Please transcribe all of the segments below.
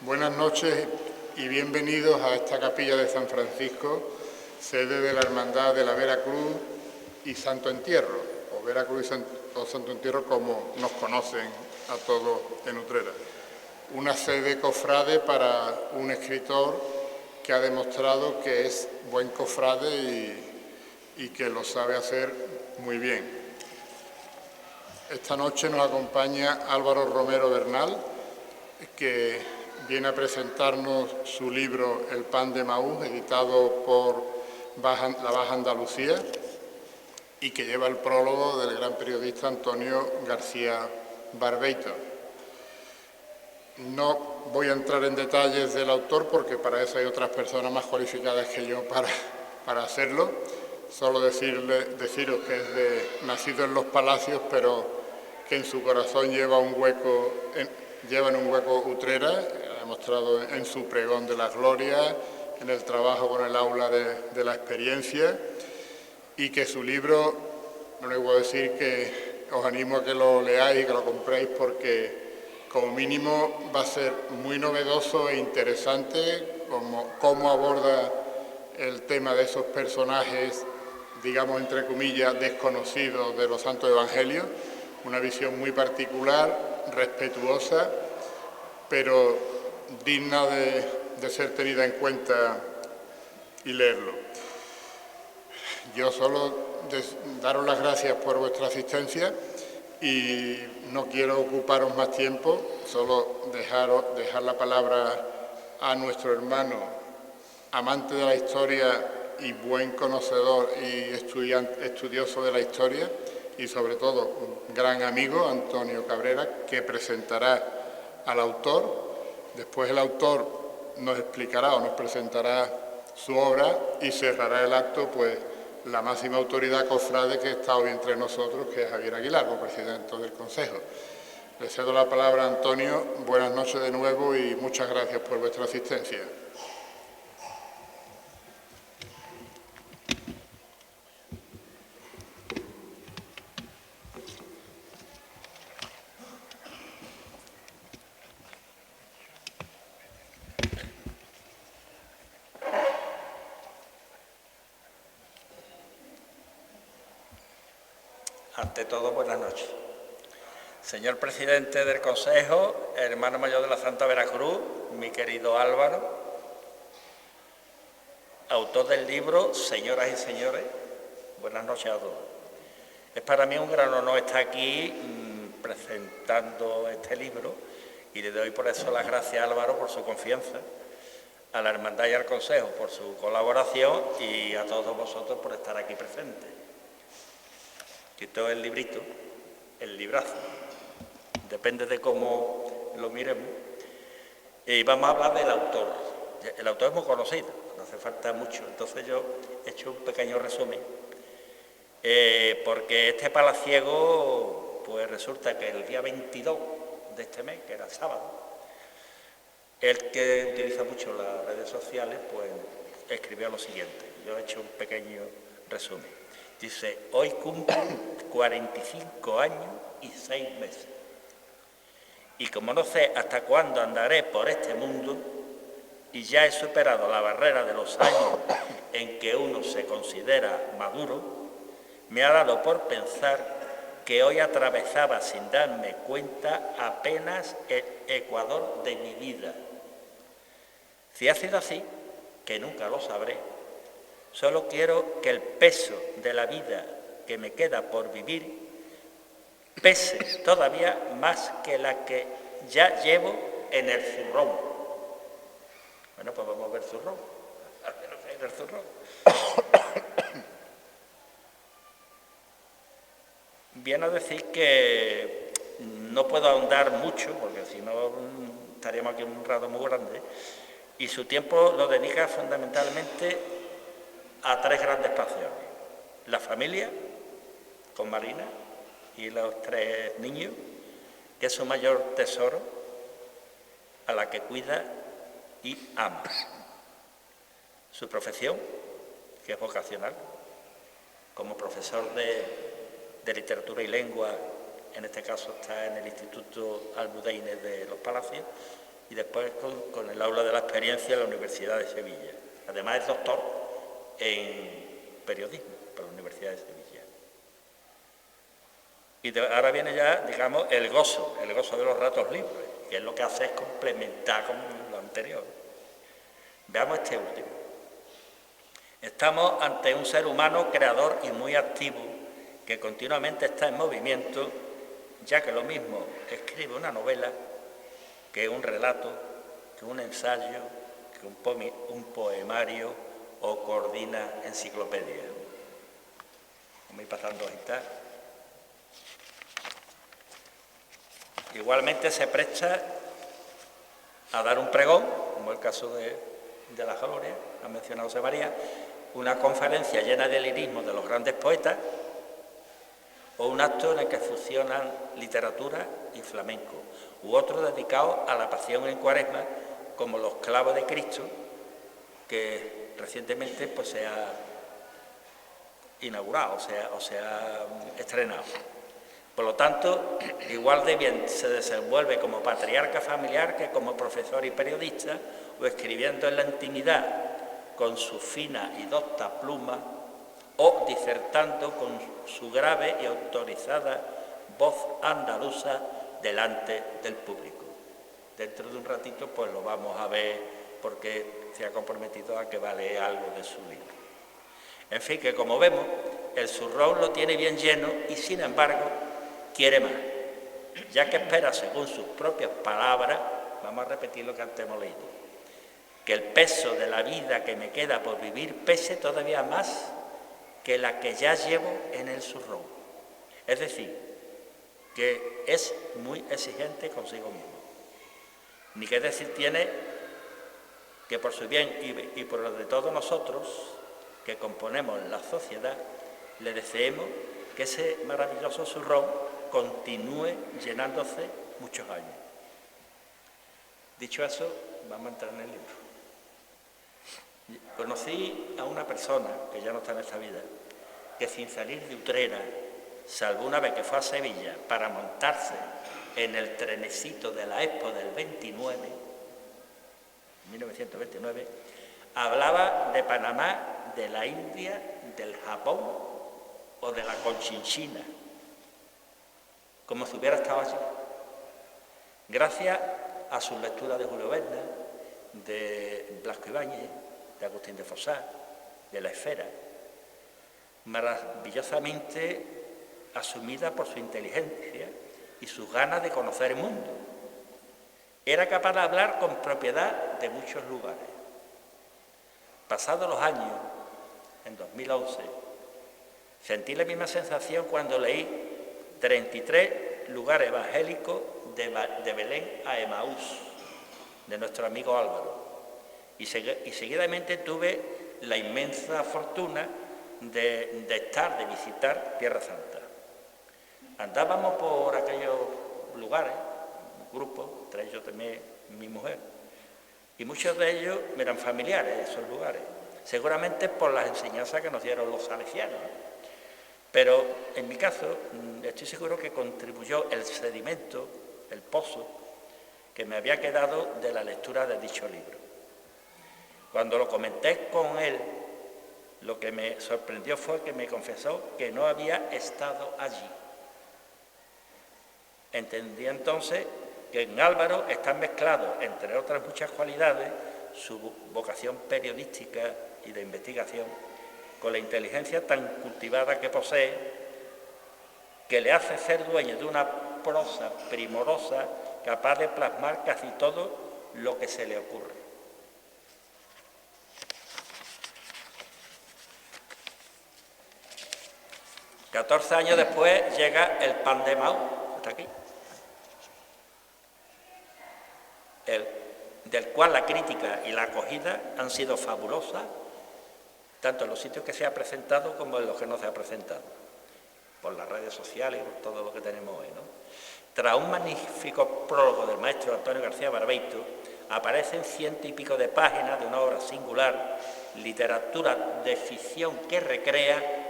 Buenas noches y bienvenidos a esta capilla de San Francisco, sede de la Hermandad de la Vera Cruz y Santo Entierro, o Vera Cruz o Santo Entierro como nos conocen a todos en Utrera. Una sede cofrade para un escritor que ha demostrado que es buen cofrade y que lo sabe hacer muy bien. Esta noche nos acompaña Álvaro Romero Bernal, que viene a presentarnos su libro El pan de Maús, editado por la Baja Andalucía, y que lleva el prólogo del gran periodista Antonio García Barbeito. No voy a entrar en detalles del autor porque para eso hay otras personas más cualificadas que yo para hacerlo. Solo deciros que es nacido en los palacios, pero que en su corazón lleva en un hueco Utrera, ha demostrado en su pregón de la gloria, en el trabajo con el aula de la experiencia, y que su libro, no les voy a decir que os animo a que lo leáis y que lo compréis porque como mínimo va a ser muy novedoso e interesante cómo aborda el tema de esos personajes, digamos entre comillas, desconocidos de los santos evangelios, una visión muy particular, respetuosa, pero digna de ser tenida en cuenta y leerlo. Yo solo daros las gracias por vuestra asistencia y no quiero ocuparos más tiempo, solo dejar la palabra a nuestro hermano, amante de la historia y buen conocedor y estudioso de la historia, y sobre todo un gran amigo, Antonio Cabrera, que presentará al autor. Después el autor nos explicará o nos presentará su obra y cerrará el acto pues la máxima autoridad cofrade que está hoy entre nosotros, que es Javier Aguilar, presidente del Consejo. Le cedo la palabra a Antonio. Buenas noches de nuevo y muchas gracias por vuestra asistencia. Ante todo, buenas noches. Señor presidente del Consejo, hermano mayor de la Santa Veracruz, mi querido Álvaro, autor del libro, señoras y señores, buenas noches a todos. Es para mí un gran honor estar aquí presentando este libro y le doy por eso las gracias a Álvaro por su confianza, a la Hermandad y al Consejo por su colaboración y a todos vosotros por estar aquí presentes. Esto es el librito, el librazo, depende de cómo lo miremos. Y vamos a hablar del autor. El autor es muy conocido, no hace falta mucho, entonces yo he hecho un pequeño resumen. Porque este palaciego, pues resulta que el día 22 de este mes, que era sábado, el que utiliza mucho las redes sociales, pues escribió lo siguiente. Yo he hecho un pequeño resumen. Dice, hoy cumplo 45 años y 6 meses. Y como no sé hasta cuándo andaré por este mundo, y ya he superado la barrera de los años en que uno se considera maduro, me ha dado por pensar que hoy atravesaba sin darme cuenta apenas el ecuador de mi vida. Si ha sido así, que nunca lo sabré, solo quiero que el peso de la vida que me queda por vivir pese todavía más que la que ya llevo en el zurrón. Bueno, pues vamos a ver zurrón. A ver lo que hay en el zurrón. Viene a decir que no puedo ahondar mucho, porque si no estaríamos aquí un rato muy grande, y su tiempo lo dedica fundamentalmente a 3 grandes pasiones: la familia, con Marina y los 3 niños, que es su mayor tesoro, a la que cuida y ama. Su profesión, que es vocacional, como profesor de literatura y lengua, en este caso está en el Instituto Almudeine de los Palacios, y después con el aula de la experiencia en la Universidad de Sevilla. Además es doctor en periodismo por la Universidad de Sevilla. Y ahora viene ya, digamos, el gozo de los ratos libres, que es lo que hace es complementar con lo anterior. Veamos este último. Estamos ante un ser humano creador y muy activo, que continuamente está en movimiento, ya que lo mismo escribe una novela que un relato, que un ensayo, que un poemario o coordina enciclopedia. Vamos a ir pasando hojitas. Igualmente se presta a dar un pregón, como el caso de la Gloria, ha mencionado José María, una conferencia llena de lirismo de los grandes poetas, o un acto en el que fusionan literatura y flamenco, u otro dedicado a la pasión en Cuaresma, como Los clavos de Cristo, que recientemente pues, se ha inaugurado, o se ha estrenado. Por lo tanto, igual de bien se desenvuelve como patriarca familiar que como profesor y periodista, o escribiendo en la intimidad con su fina y docta pluma, o disertando con su grave y autorizada voz andaluza delante del público. Dentro de un ratito pues lo vamos a ver porque se ha comprometido a que va a leer algo de su libro. En fin, que como vemos, el zurrón lo tiene bien lleno y sin embargo quiere más, ya que espera, según sus propias palabras, vamos a repetir lo que antes hemos leído, que el peso de la vida que me queda por vivir pese todavía más que la que ya llevo en el zurrón. Es decir, que es muy exigente consigo mismo. Ni que decir tiene que por su bien y por lo de todos nosotros que componemos la sociedad, le deseemos que ese maravilloso zurrón continúe llenándose muchos años. Dicho eso, vamos a entrar en el libro. Conocí a una persona, que ya no está en esta vida, que sin salir de Utrera, salvo una vez que fue a Sevilla para montarse en el trenecito de la Expo del 1929, hablaba de Panamá, de la India, del Japón o de la Conchinchina, como si hubiera estado allí. Gracias a su lectura de Julio Verne, de Blasco Ibáñez, de Agustín de Fossat, de La Esfera, maravillosamente asumida por su inteligencia y sus ganas de conocer el mundo. Era capaz de hablar con propiedad de muchos lugares. Pasados los años, en 2011, sentí la misma sensación cuando leí 33 lugares evangélicos de Belén a Emaús, de nuestro amigo Álvaro. Y seguidamente tuve la inmensa fortuna de visitar Tierra Santa. Andábamos por aquellos lugares, grupos, entre ellos también mi mujer, y muchos de ellos me eran familiares de esos lugares, seguramente por las enseñanzas que nos dieron los salesianos. Pero en mi caso, estoy seguro que contribuyó el sedimento, el pozo, que me había quedado de la lectura de dicho libro. Cuando lo comenté con él, lo que me sorprendió fue que me confesó que no había estado allí. Entendí entonces que en Álvaro están mezclados, entre otras muchas cualidades, su vocación periodística y de investigación, con la inteligencia tan cultivada que posee, que le hace ser dueño de una prosa primorosa capaz de plasmar casi todo lo que se le ocurre. 14 años después llega el Pan de Emaús, hasta aquí, del cual la crítica y la acogida han sido fabulosas, tanto en los sitios que se ha presentado como en los que no se ha presentado, por las redes sociales y por todo lo que tenemos hoy, ¿no? Tras un magnífico prólogo del maestro Antonio García Barbeito, aparecen 100 y pico de páginas de una obra singular, literatura de ficción que recrea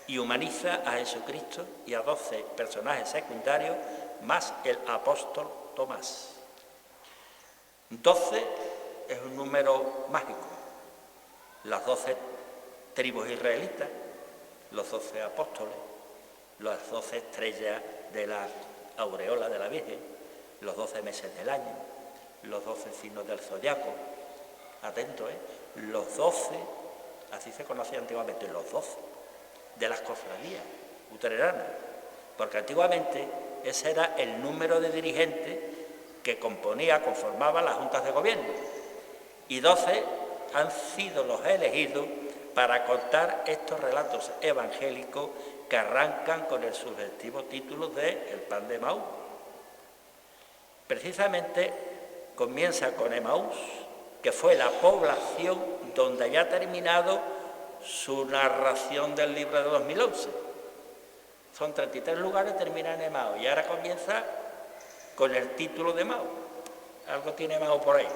y humaniza a Jesucristo y a 12 personajes secundarios, más el apóstol Tomás. 12 es un número mágico. Las 12 tribus israelitas, los 12 apóstoles, las 12 estrellas de la aureola de la Virgen, los 12 meses del año, los 12 signos del zodiaco. Atento, los 12, así se conocía antiguamente, los 12 de las cofradías luterananas, porque antiguamente ese era el número de dirigentes que conformaba las juntas de gobierno, y 12 han sido los elegidos para contar estos relatos evangélicos que arrancan con el sugestivo título de El pan de Emaús. Precisamente comienza con Emaús, que fue la población donde haya terminado su narración del libro de 2011. Son 33 lugares, termina en Emaús, y ahora comienza con el título de Emaús. Algo tiene Emaús por ahí.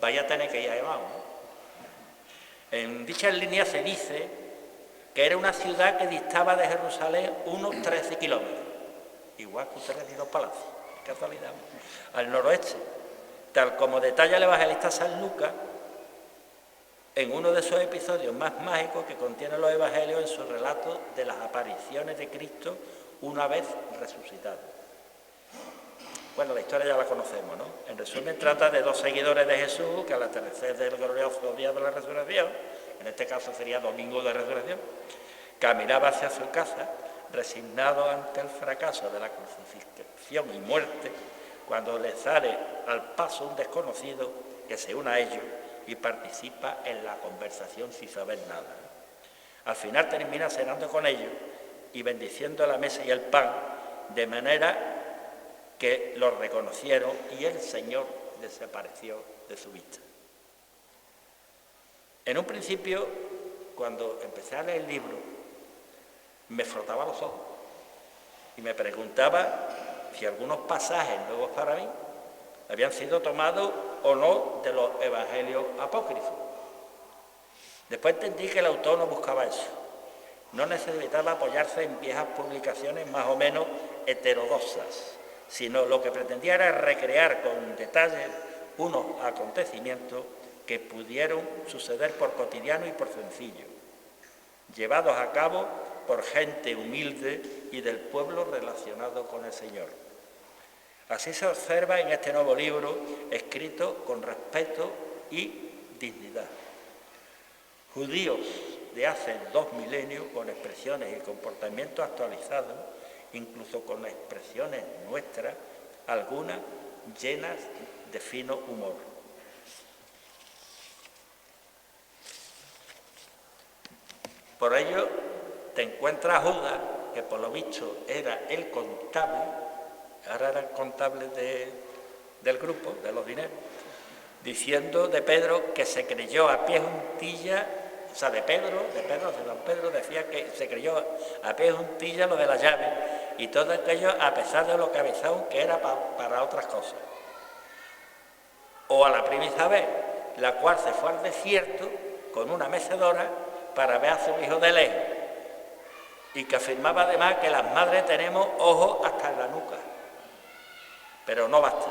Vaya a tener que ir a Emaús, ¿no? En dicha línea se dice que era una ciudad que distaba de Jerusalén unos 13 kilómetros, igual que ustedes y los palacios, casualidad, al noroeste, tal como detalla el evangelista San Lucas en uno de sus episodios más mágicos que contienen los evangelios en su relato de las apariciones de Cristo una vez resucitado. Bueno, la historia ya la conocemos, ¿no? En resumen, trata de dos seguidores de Jesús que al atardecer del glorioso día de la resurrección, en este caso sería domingo de resurrección, caminaba hacia su casa, resignado ante el fracaso de la crucifixión y muerte, cuando le sale al paso un desconocido que se une a ellos y participa en la conversación sin saber nada. Al final termina cenando con ellos y bendiciendo la mesa y el pan, de manera que los reconocieron y el Señor desapareció de su vista. En un principio, cuando empecé a leer el libro, me frotaba los ojos y me preguntaba si algunos pasajes nuevos para mí habían sido tomados o no de los evangelios apócrifos. Después entendí que el autor no buscaba eso. No necesitaba apoyarse en viejas publicaciones más o menos heterodoxas, sino lo que pretendía era recrear con detalles unos acontecimientos que pudieron suceder por cotidiano y por sencillo, llevados a cabo por gente humilde y del pueblo relacionado con el Señor. Así se observa en este nuevo libro, escrito con respeto y dignidad. Judíos de hace 2 milenios, con expresiones y comportamientos actualizados, incluso con expresiones nuestras, algunas llenas de fino humor. Por ello, te encuentras a Judas, que por lo visto era el contable, ahora era el contable del grupo, de los dineros, diciendo de Pedro que se creyó a pie juntilla, o sea, de don Pedro decía que se creyó a pie juntilla lo de la llave, y todo aquello a pesar de lo que avisaron que era para otras cosas. O a la primera vez, la cual se fue al desierto con una mecedora para ver a su hijo de lejos, y que afirmaba además que las madres tenemos ojos hasta en la nuca, pero no basta.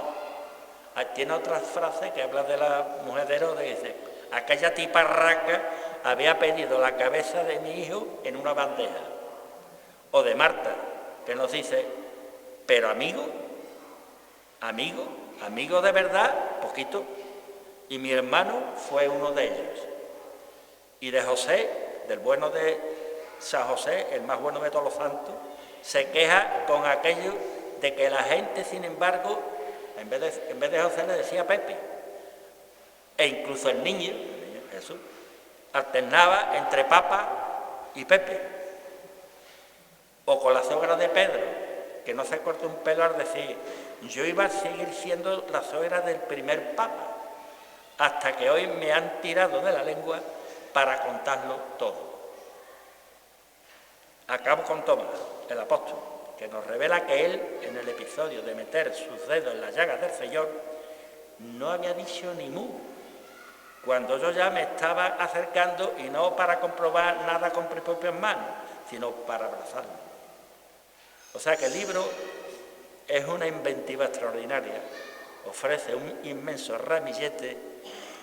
Tiene otras frases que habla de la mujer de Herodes, que dice: aquella tiparraca había pedido la cabeza de mi hijo en una bandeja. O de Marta, que nos dice: pero amigo de verdad, poquito, y mi hermano fue uno de ellos. Y de José, del bueno de San José, el más bueno de todos los santos, se queja con aquello de que la gente, sin embargo, en vez de José le decía Pepe, e incluso el niño Jesús, alternaba entre Papa y Pepe. O con la suegra de Pedro, que no se cortó un pelo al decir: yo iba a seguir siendo la suegra del primer Papa, hasta que hoy me han tirado de la lengua para contarlo todo. Acabo con Tomás, el apóstol, que nos revela que él, en el episodio de meter sus dedos en las llagas del Señor, no había dicho ni mu, cuando yo ya me estaba acercando, y no para comprobar nada con mis propias manos, sino para abrazarlo. O sea que el libro es una inventiva extraordinaria, ofrece un inmenso ramillete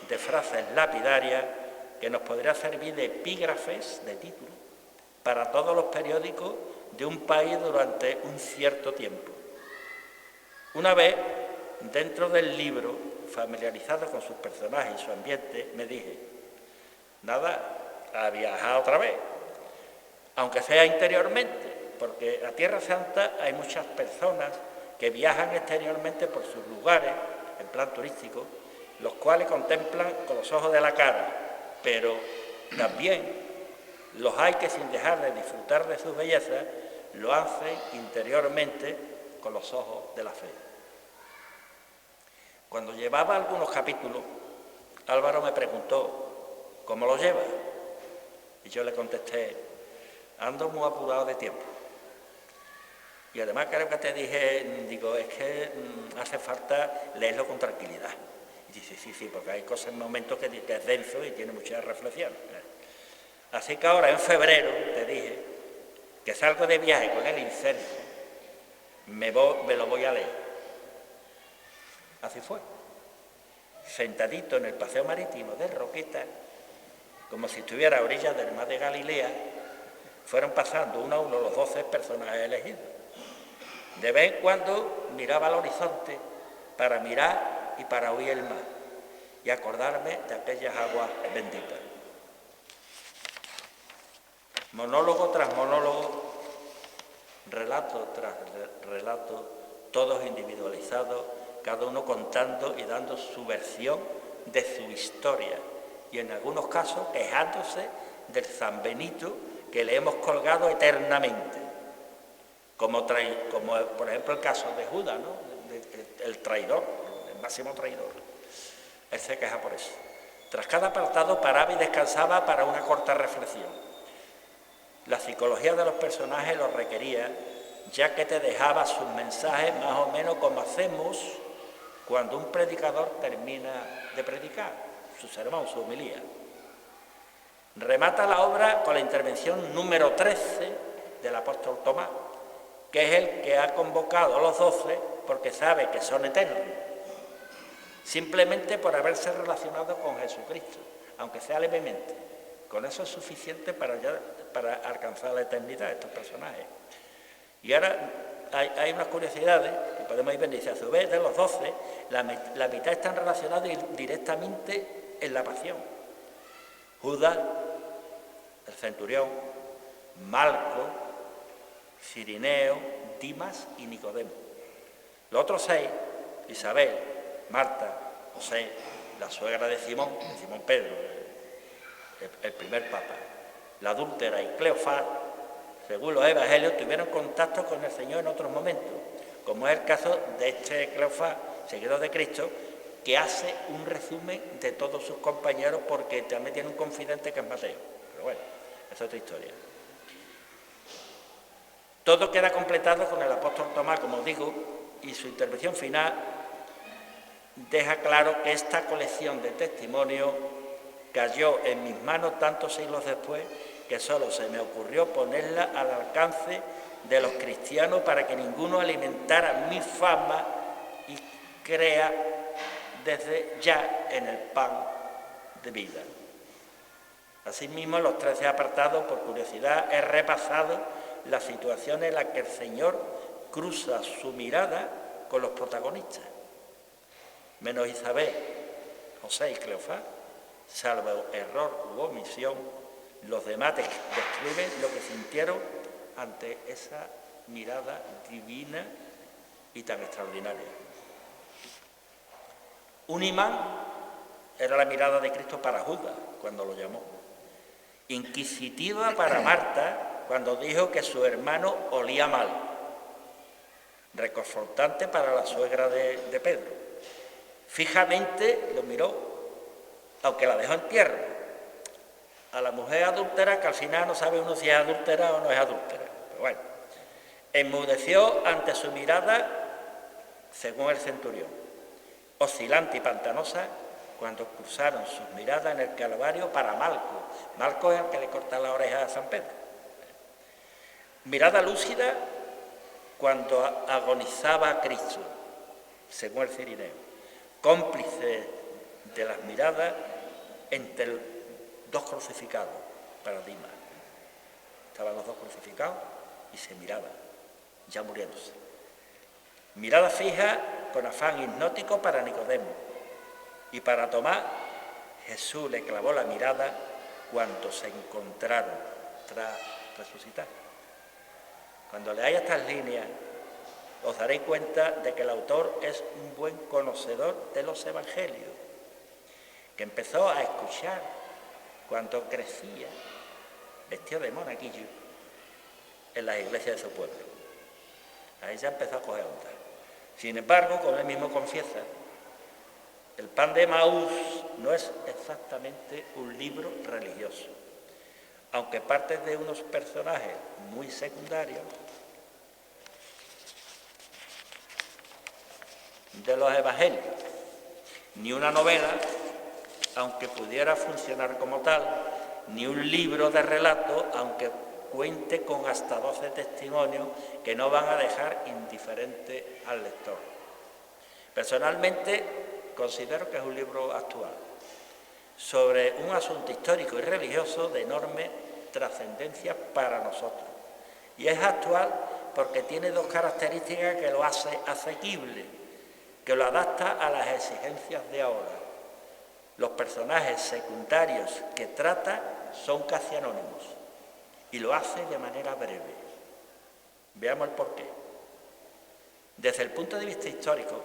de frases lapidarias que nos podría servir de epígrafes, de título, para todos los periódicos de un país durante un cierto tiempo. Una vez, dentro del libro, familiarizado con sus personajes y su ambiente, me dije, nada, a viajar otra vez, aunque sea interiormente, porque a Tierra Santa hay muchas personas que viajan exteriormente por sus lugares, en plan turístico, los cuales contemplan con los ojos de la cara, pero también los hay que sin dejar de disfrutar de sus bellezas, lo hacen interiormente con los ojos de la fe. Cuando llevaba algunos capítulos, Álvaro me preguntó, ¿cómo lo llevas? Y yo le contesté, ando muy apurado de tiempo. Y además creo que te dije, digo, es que hace falta leerlo con tranquilidad. Y dice, sí, porque hay cosas en momentos que es denso y tiene mucha reflexión. Así que ahora, en febrero, te dije que salgo de viaje con el incendio, me lo voy a leer. Así fue. Sentadito en el paseo marítimo de Roqueta, como si estuviera a orillas del mar de Galilea, fueron pasando uno a uno los 12 personajes elegidos. De vez en cuando miraba al horizonte para mirar y para oír el mar y acordarme de aquellas aguas benditas. Monólogo tras monólogo, relato tras relato, todos individualizados, cada uno contando y dando su versión de su historia y en algunos casos quejándose del San Benito que le hemos colgado eternamente, como por ejemplo el caso de Judas, ¿no? El traidor, el máximo traidor. Él se queja por eso. Tras cada apartado paraba y descansaba para una corta reflexión. La psicología de los personajes lo requería, ya que te dejaba sus mensajes más o menos como hacemos cuando un predicador termina de predicar, su sermón, su homilía. Remata la obra con la intervención número 13 del apóstol Tomás, que es el que ha convocado a los 12 porque sabe que son eternos, simplemente por haberse relacionado con Jesucristo, aunque sea levemente. Con eso es suficiente para alcanzar la eternidad, estos personajes. Y ahora hay unas curiosidades que podemos ir viendo. Dice, a su vez, de los 12, la mitad están relacionados directamente en la pasión. Judas, el centurión, Malco, Cirineo, Dimas y Nicodemo. Los otros 6, Isabel, Marta, José, la suegra de Simón Pedro, el primer papa, la adúltera y Cleofás, según los evangelios, tuvieron contacto con el Señor en otros momentos, como es el caso de este Cleofás, seguidor de Cristo, que hace un resumen de todos sus compañeros porque también tiene un confidente que es Mateo. Pero bueno, es otra historia. Todo queda completado con el apóstol Tomás, como digo, y su intervención final deja claro que esta colección de testimonios cayó en mis manos tantos siglos después que solo se me ocurrió ponerla al alcance de los cristianos para que ninguno alimentara mi fama y crea desde ya en el pan de vida. Asimismo, en los 13 apartados, por curiosidad, he repasado las situaciones en las que el Señor cruza su mirada con los protagonistas, menos Isabel, José y Cleofás, salvo error u omisión, los demás describen lo que sintieron ante esa mirada divina y tan extraordinaria. Un imán era la mirada de Cristo para Judas, cuando lo llamó. Inquisitiva para Marta, cuando dijo que su hermano olía mal. Reconfortante para la suegra de Pedro. Fijamente lo miró, aunque la dejó en tierra. A la mujer adúltera, que al final no sabe uno si es adúltera o no es adúltera. Pero bueno, enmudeció ante su mirada, según el centurión. Oscilante y pantanosa, cuando cruzaron sus miradas en el Calvario para Malco. Malco es el que le corta la oreja a San Pedro. Mirada lúcida cuando agonizaba a Cristo. según el Cirineo, cómplice de las miradas entre dos crucificados, paradigma. Estaban los dos crucificados y se miraban, ya muriéndose. Mirada fija con afán hipnótico para Nicodemo, y para Tomás, Jesús le clavó la mirada cuando se encontraron tras resucitar. Cuando leáis estas líneas, os daréis cuenta de que el autor es un buen conocedor de los evangelios, que empezó a escuchar cuando crecía, vestido de monaguillo, en las iglesias de su pueblo. Ahí ya empezó a coger onda. Sin embargo, como él mismo confiesa, el Pan de Emaús no es exactamente un libro religioso, aunque parte de unos personajes muy secundarios de los evangelios, ni una novela, aunque pudiera funcionar como tal, ni un libro de relato, aunque cuente con hasta 12 testimonios que no van a dejar indiferente al lector. Personalmente, considero que es un libro actual, sobre un asunto histórico y religioso de enorme trascendencia para nosotros. Y es actual porque tiene dos características que lo hace asequible, que lo adapta a las exigencias de ahora. Los personajes secundarios que trata son casi anónimos y lo hace de manera breve. Veamos el porqué. Desde el punto de vista histórico,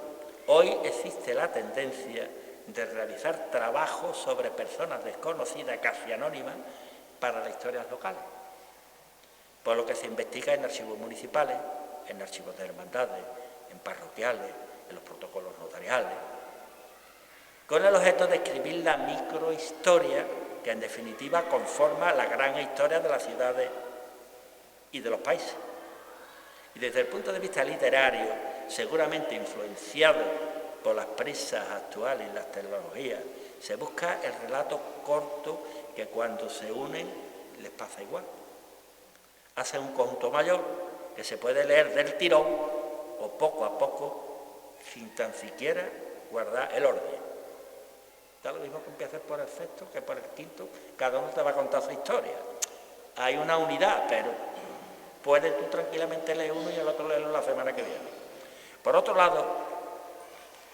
hoy existe la tendencia de realizar trabajos sobre personas desconocidas, casi anónimas, para las historias locales, por lo que se investiga en archivos municipales, en archivos de hermandades, en parroquiales, en los protocolos notariales, con el objeto de escribir la microhistoria que en definitiva conforma la gran historia de las ciudades y de los países. Y desde el punto de vista literario, seguramente influenciado por las prisas actuales y las tecnologías, se busca el relato corto que cuando se unen les pasa igual. Hace un conjunto mayor que se puede leer del tirón o poco a poco sin tan siquiera guardar el orden. Da lo mismo que empieces por el sexto que por el quinto, cada uno te va a contar su historia. Hay una unidad, pero puedes tú tranquilamente leer uno y el otro leerlo la semana que viene. Por otro lado,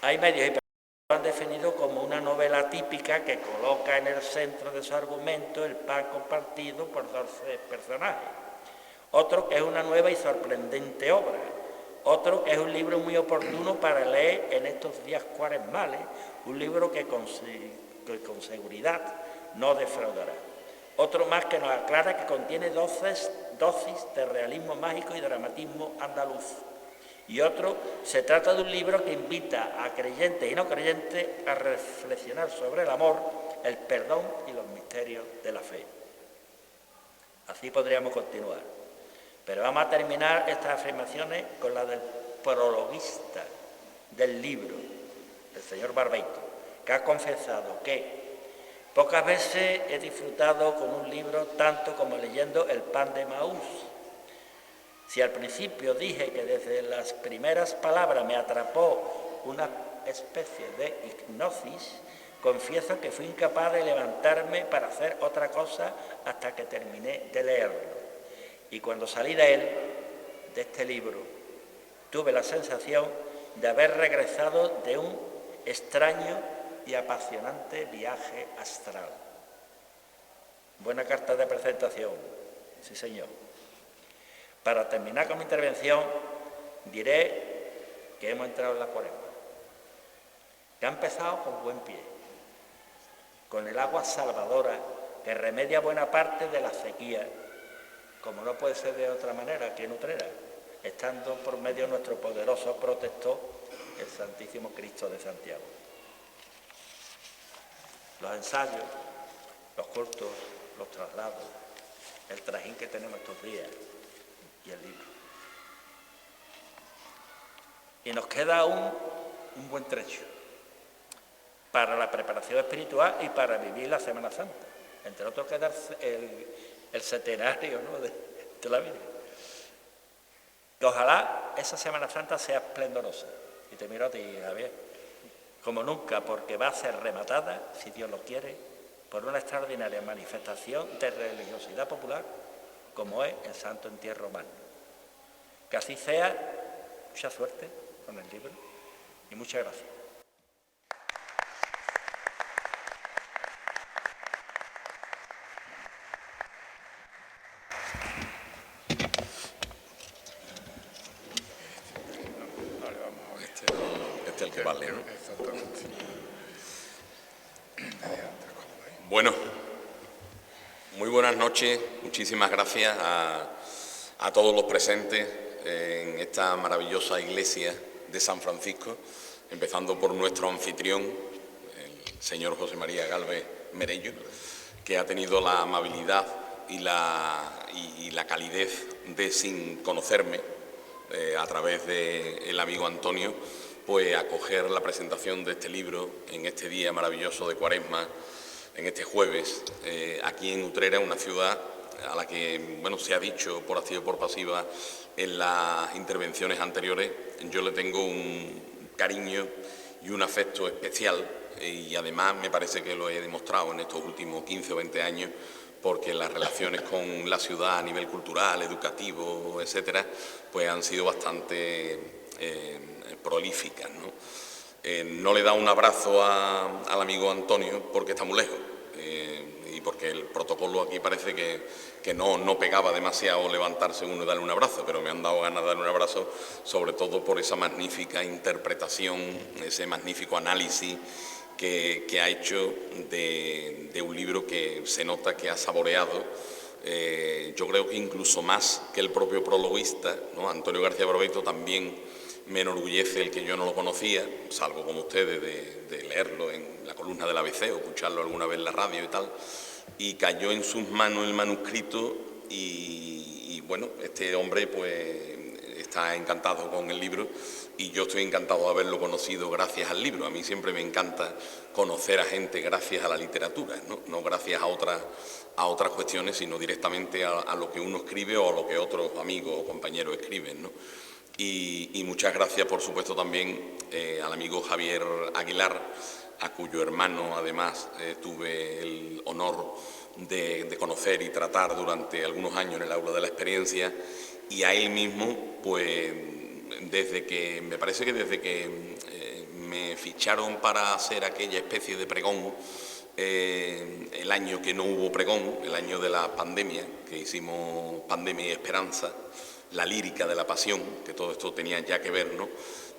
hay medios y personas que lo han definido como una novela típica que coloca en el centro de su argumento el pan compartido por 12 personajes. Otro que es una nueva y sorprendente obra. Otro que es un libro muy oportuno para leer en estos días cuaresmales, un libro que con seguridad no defraudará. Otro más que nos aclara que contiene dosis de realismo mágico y dramatismo andaluz. Y otro, se trata de un libro que invita a creyentes y no creyentes a reflexionar sobre el amor, el perdón y los misterios de la fe. Así podríamos continuar. Pero vamos a terminar estas afirmaciones con la del prologuista del libro, el señor Barbeito, que ha confesado que pocas veces he disfrutado con un libro tanto como leyendo El Pan de Emaús. Si al principio dije que desde las primeras palabras me atrapó una especie de hipnosis, confieso que fui incapaz de levantarme para hacer otra cosa hasta que terminé de leerlo. Y cuando salí de él, de este libro, tuve la sensación de haber regresado de un extraño y apasionante viaje astral. Buena carta de presentación, sí señor. Para terminar con mi intervención, diré que hemos entrado en la Cuaresma, que ha empezado con buen pie, con el agua salvadora que remedia buena parte de la sequía, como no puede ser de otra manera aquí en Utrera, estando por medio de nuestro poderoso protector, el Santísimo Cristo de Santiago. Los ensayos, los cultos, los traslados, el trajín que tenemos estos días y el libro. Y nos queda aún un buen trecho para la preparación espiritual y para vivir la Semana Santa. Entre otros queda el centenario, ¿no?, de la Virgen. Que ojalá esa Semana Santa sea esplendorosa Y te miro a ti, Javier, como nunca, porque va a ser rematada, si Dios lo quiere, por una extraordinaria manifestación de religiosidad popular, como es el Santo Entierro Magno. Que así sea, mucha suerte con el libro y muchas gracias. Este es el que vale, ¿no? Exactamente. Bueno, muy buenas noches, muchísimas gracias a todos los presentes en esta maravillosa iglesia de San Francisco, empezando por nuestro anfitrión, el señor José María Gálvez Merello, que ha tenido la amabilidad y la calidez de, sin conocerme, a través del amigo Antonio, pues acoger la presentación de este libro en este día maravilloso de Cuaresma, en este jueves, aquí en Utrera, una ciudad a la que, bueno, se ha dicho por activa y por pasiva en las intervenciones anteriores, yo le tengo un cariño y un afecto especial, y además me parece que lo he demostrado en estos últimos 15 o 20 años, porque las relaciones con la ciudad a nivel cultural, educativo, etcétera, pues han sido bastante prolíficas, ¿no? No le he dado un abrazo al amigo Antonio porque está muy lejos, y porque el protocolo aquí parece que no pegaba demasiado levantarse uno y darle un abrazo, pero me han dado ganas de darle un abrazo, sobre todo por esa magnífica interpretación, ese magnífico análisis que ha hecho de un libro que se nota que ha saboreado, yo creo que incluso más que el propio prologuista, ¿no? Antonio García Barbeito también me enorgullece el que yo no lo conocía, salvo como ustedes de leerlo en la columna del ABC o escucharlo alguna vez en la radio y tal, y cayó en sus manos el manuscrito y bueno, este hombre pues está encantado con el libro y yo estoy encantado de haberlo conocido gracias al libro. A mí siempre me encanta conocer a gente gracias a la literatura, no gracias a otras cuestiones, sino directamente a lo que uno escribe o a lo que otros amigos o compañeros escriben, ¿no? Y muchas gracias, por supuesto, también al amigo Javier Aguilar, a cuyo hermano, además, tuve el honor de conocer y tratar durante algunos años en el aula de la experiencia, y a él mismo, pues, desde que me ficharon para hacer aquella especie de pregón, el año que no hubo pregón, el año de la pandemia, que hicimos Pandemia y Esperanza, la lírica de la pasión, que todo esto tenía ya que ver, ¿no?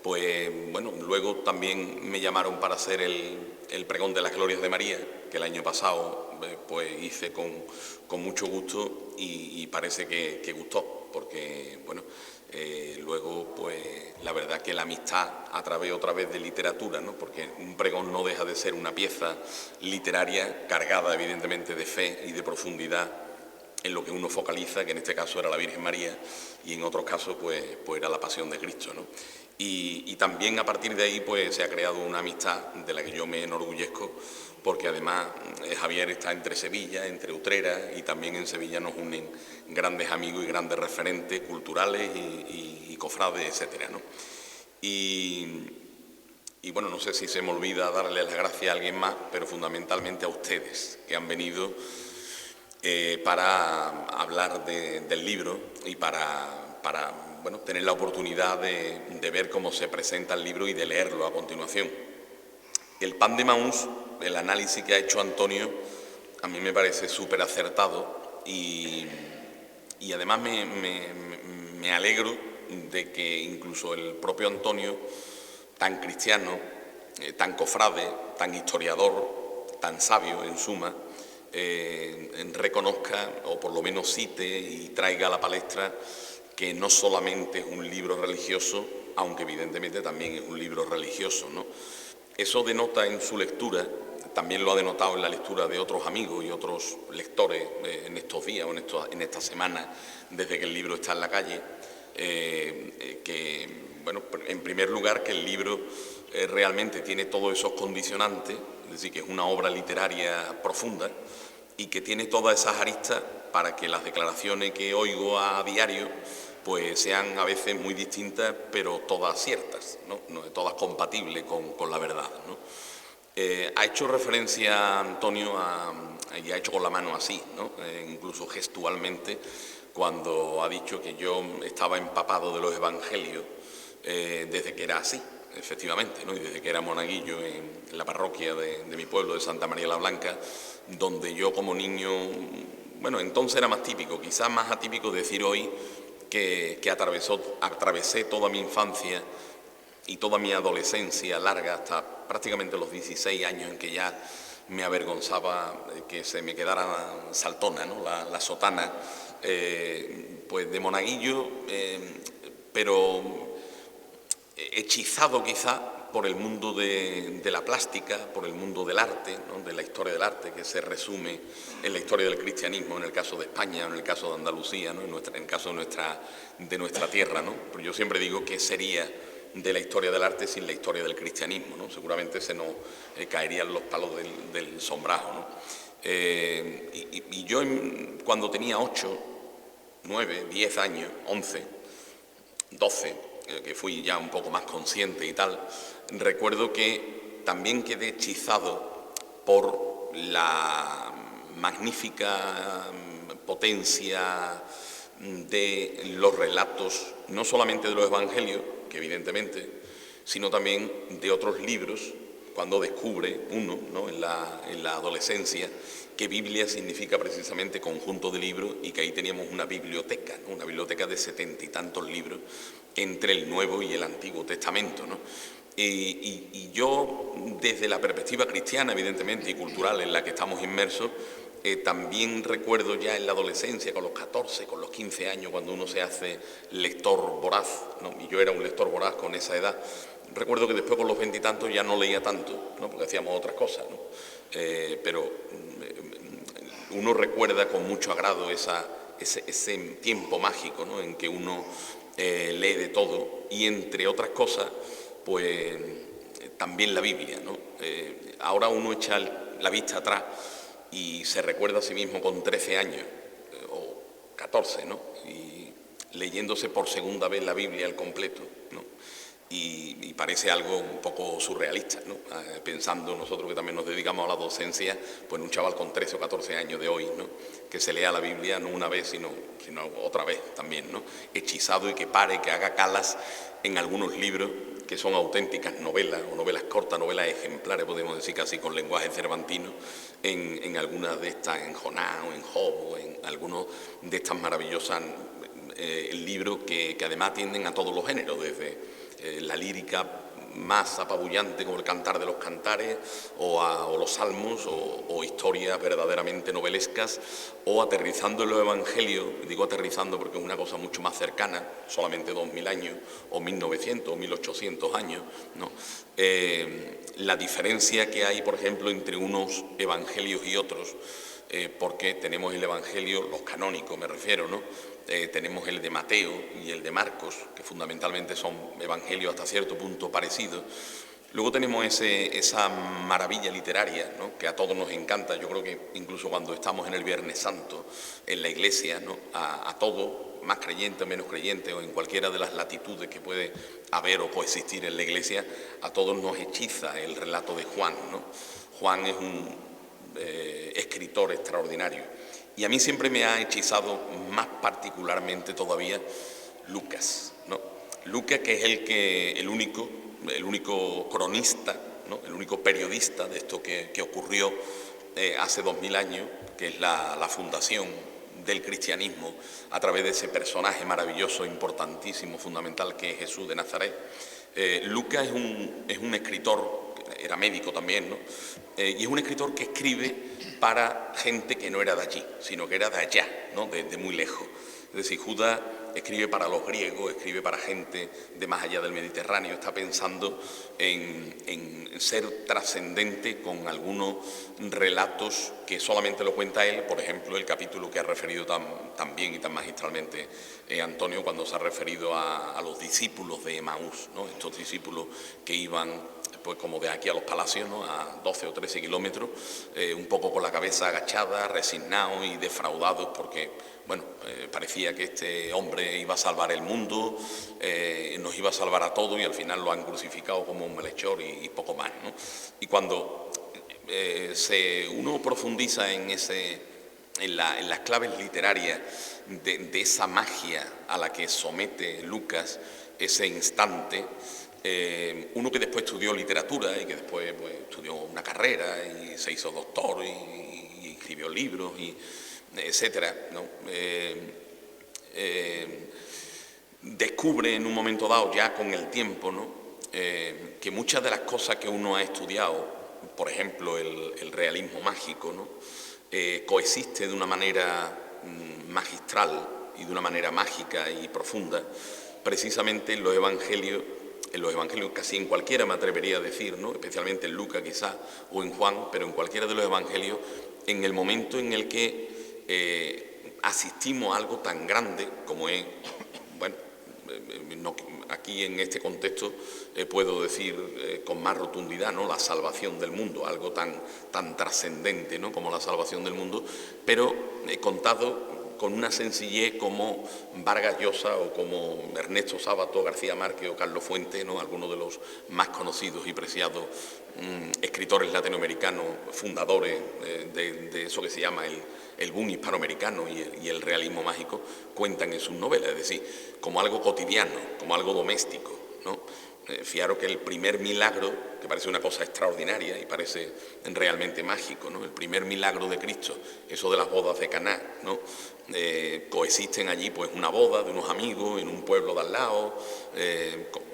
Pues bueno, luego también me llamaron para hacer el pregón de las glorias de María, que el año pasado pues hice con mucho gusto y parece que gustó, porque bueno, luego pues la verdad que la amistad a través otra vez de literatura, ¿no? Porque un pregón no deja de ser una pieza literaria cargada evidentemente de fe y de profundidad en lo que uno focaliza, que en este caso era la Virgen María y en otros casos pues era la Pasión de Cristo, ¿no? Y también a partir de ahí pues se ha creado una amistad de la que yo me enorgullezco, porque además Javier está entre Sevilla, entre Utrera, y también en Sevilla nos unen grandes amigos y grandes referentes culturales y cofrades, etcétera, ¿no? Y bueno, no sé si se me olvida darle las gracias a alguien más, pero fundamentalmente a ustedes que han venido para hablar del libro y para bueno, tener la oportunidad de ver cómo se presenta el libro y de leerlo a continuación. El Pan de Maús, el análisis que ha hecho Antonio, a mí me parece súper acertado y además me alegro de que incluso el propio Antonio, tan cristiano, tan cofrade, tan historiador, tan sabio en suma, reconozca o por lo menos cite y traiga a la palestra que no solamente es un libro religioso, aunque evidentemente también es un libro religioso, ¿no? Eso denota en su lectura, también lo ha denotado en la lectura de otros amigos y otros lectores en estos días o en esta semana, desde que el libro está en la calle, que, bueno, en primer lugar, que el libro realmente tiene todos esos condicionantes, es decir, que es una obra literaria profunda y que tiene todas esas aristas para que las declaraciones que oigo a diario pues sean a veces muy distintas, pero todas ciertas, ¿no? Todas compatibles con la verdad, ¿no? Ha hecho referencia Antonio y ha hecho con la mano así, ¿no? Incluso gestualmente, cuando ha dicho que yo estaba empapado de los evangelios desde que era así, efectivamente, ¿no? Y desde que era monaguillo en la parroquia de mi pueblo, de Santa María la Blanca, donde yo como niño, bueno, entonces era más típico, quizás más atípico decir hoy que atravesé toda mi infancia y toda mi adolescencia larga hasta prácticamente los 16 años en que ya me avergonzaba que se me quedara saltona, ¿no? la sotana, pues de monaguillo, pero hechizado quizá por el mundo de la plástica, por el mundo del arte, ¿no? De la historia del arte, que se resume en la historia del cristianismo, en el caso de España, en el caso de Andalucía, ¿no? En el caso de nuestra tierra, ¿no? Pero yo siempre digo que sería de la historia del arte sin la historia del cristianismo, ¿no? Seguramente se nos caerían los palos del sombrajo, ¿no? Y yo cuando tenía 8, 9, 10 años, 11, 12, que fui ya un poco más consciente y tal, recuerdo que también quedé hechizado por la magnífica potencia de los relatos, no solamente de los evangelios, que evidentemente, sino también de otros libros, cuando descubre uno, ¿no? en la adolescencia, que Biblia significa precisamente conjunto de libros y que ahí teníamos una biblioteca, ¿no? Una biblioteca de 70 y tantos libros entre el Nuevo y el Antiguo Testamento, ¿no? Y yo, desde la perspectiva cristiana, evidentemente, y cultural en la que estamos inmersos, también recuerdo ya en la adolescencia, con los 14, con los 15 años, cuando uno se hace lector voraz, ¿no? Y yo era un lector voraz con esa edad. Recuerdo que después con los 20 y tantos ya no leía tanto, ¿no? Porque hacíamos otras cosas, ¿no? Pero uno recuerda con mucho agrado ese tiempo mágico, ¿no? En que uno lee de todo y, entre otras cosas, pues también la Biblia, ¿no? Ahora uno echa la vista atrás y se recuerda a sí mismo con 13 años o 14, ¿no? Y leyéndose por segunda vez la Biblia al completo, ¿no? Y parece algo un poco surrealista, ¿no? Pensando nosotros que también nos dedicamos a la docencia, pues un chaval con 13 o 14 años de hoy, ¿no? Que se lea la Biblia no una vez, sino otra vez también, ¿no? Hechizado y que pare, que haga calas en algunos libros que son auténticas novelas, o novelas cortas, novelas ejemplares, podemos decir casi con lenguaje cervantino, en algunas de estas, en Jonás o en Job, o en algunos de estas maravillosas libros que además atienden a todos los géneros, desde la lírica más apabullante como el Cantar de los Cantares, o los Salmos, o historias verdaderamente novelescas, o aterrizando en los Evangelios. Digo aterrizando porque es una cosa mucho más cercana, solamente 2000 años, o 1900, o 1800 años, ¿no? La diferencia que hay, por ejemplo, entre unos Evangelios y otros, porque tenemos el Evangelio, los canónicos me refiero, ¿no? Tenemos el de Mateo y el de Marcos, que fundamentalmente son evangelios hasta cierto punto parecidos. Luego tenemos esa maravilla literaria, ¿no? Que a todos nos encanta. Yo creo que incluso cuando estamos en el Viernes Santo, en la iglesia, ¿no? A todos, más creyentes, menos creyentes, o en cualquiera de las latitudes que puede haber o coexistir en la iglesia, a todos nos hechiza el relato de Juan, ¿no? Juan es un escritor extraordinario. Y a mí siempre me ha hechizado más particularmente todavía Lucas, ¿no? Lucas, que es el único cronista, ¿no? El único periodista de esto que ocurrió hace 2000 años, que es la fundación del cristianismo a través de ese personaje maravilloso, importantísimo, fundamental, que es Jesús de Nazaret. Lucas es un escritor, era médico también, ¿no? Y es un escritor que escribe para gente que no era de allí, sino que era de allá, ¿no? De muy lejos. Es decir, Judas escribe para los griegos, escribe para gente de más allá del Mediterráneo, está pensando en ser trascendente con algunos relatos que solamente lo cuenta él. Por ejemplo, el capítulo que ha referido tan bien y tan magistralmente Antonio, cuando se ha referido a los discípulos de Emaús, ¿no? Estos discípulos que iban pues como de aquí a los Palacios, ¿no? A 12 o 13 kilómetros, un poco con la cabeza agachada, resignados y defraudados porque, bueno, parecía que este hombre iba a salvar el mundo, nos iba a salvar a todos, y al final lo han crucificado como un malhechor y poco más, ¿no? Y cuando uno profundiza en las claves literarias de esa magia a la que somete Lucas ese instante, uno que después estudió literatura y que después pues, estudió una carrera y se hizo doctor y escribió libros, etcétera, ¿no? Descubre en un momento dado, ya con el tiempo, ¿no? Que muchas de las cosas que uno ha estudiado, por ejemplo el realismo mágico, ¿no? Coexiste de una manera magistral y de una manera mágica y profunda, precisamente en los evangelios casi en cualquiera, me atrevería a decir, ¿no? Especialmente en Lucas quizá, o en Juan, pero en cualquiera de los evangelios, en el momento en el que asistimos a algo tan grande como es, bueno, aquí en este contexto puedo decir con más rotundidad, ¿no? La salvación del mundo, algo tan trascendente, ¿no? Como la salvación del mundo, pero contado con una sencillez como Vargas Llosa o como Ernesto Sábato, García Márquez o Carlos Fuentes, ¿no? Algunos de los más conocidos y preciados escritores latinoamericanos, fundadores de eso que se llama el boom hispanoamericano y el realismo mágico, cuentan en sus novelas, es decir, como algo cotidiano, como algo doméstico, ¿no? Fijaros que el primer milagro, que parece una cosa extraordinaria y parece realmente mágico, ¿no? El primer milagro de Cristo, eso de las bodas de Caná, ¿no? Coexisten allí pues una boda de unos amigos en un pueblo de al lado,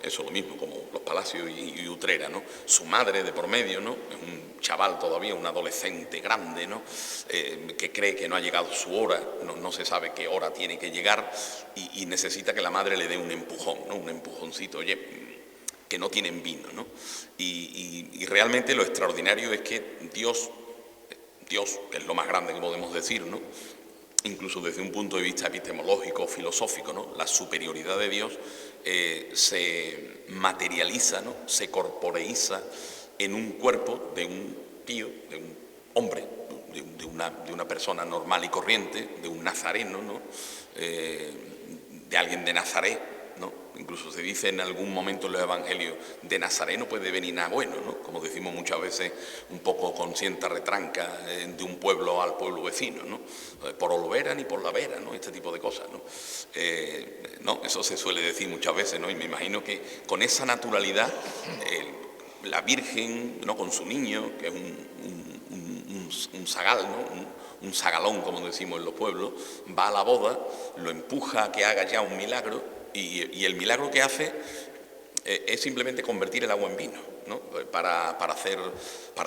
eso lo mismo como los Palacios y Utrera, ¿no? Su madre de por medio, ¿no? Es un chaval todavía, un adolescente grande, ¿no? Que cree que no ha llegado su hora, no se sabe qué hora tiene que llegar y necesita que la madre le dé un empujón, ¿no? Un empujoncito, oye, que no tienen vino, ¿no? Y realmente lo extraordinario es que Dios, que es lo más grande que podemos decir, ¿no? Incluso desde un punto de vista epistemológico, filosófico, ¿no? La superioridad de Dios se materializa, ¿no? Se corporeiza en un cuerpo de un tío, de un hombre, de una persona normal y corriente, de un nazareno, ¿no? De alguien de Nazaret, ¿no? Incluso se dice en algún momento en los evangelios, de Nazaret no puede venir nada bueno, ¿no? Como decimos muchas veces, un poco con cierta retranca, de un pueblo al pueblo vecino, ¿no? Por Olvera ni por la Vera, ¿no? Este tipo de cosas, ¿no? No, eso se suele decir muchas veces, ¿no? Y me imagino que con esa naturalidad, la Virgen, ¿no? Con su niño, que es un zagal, ¿no? Un zagalón, como decimos en los pueblos, va a la boda, lo empuja a que haga ya un milagro, y el milagro que hace es simplemente convertir el agua en vino, ¿no? Para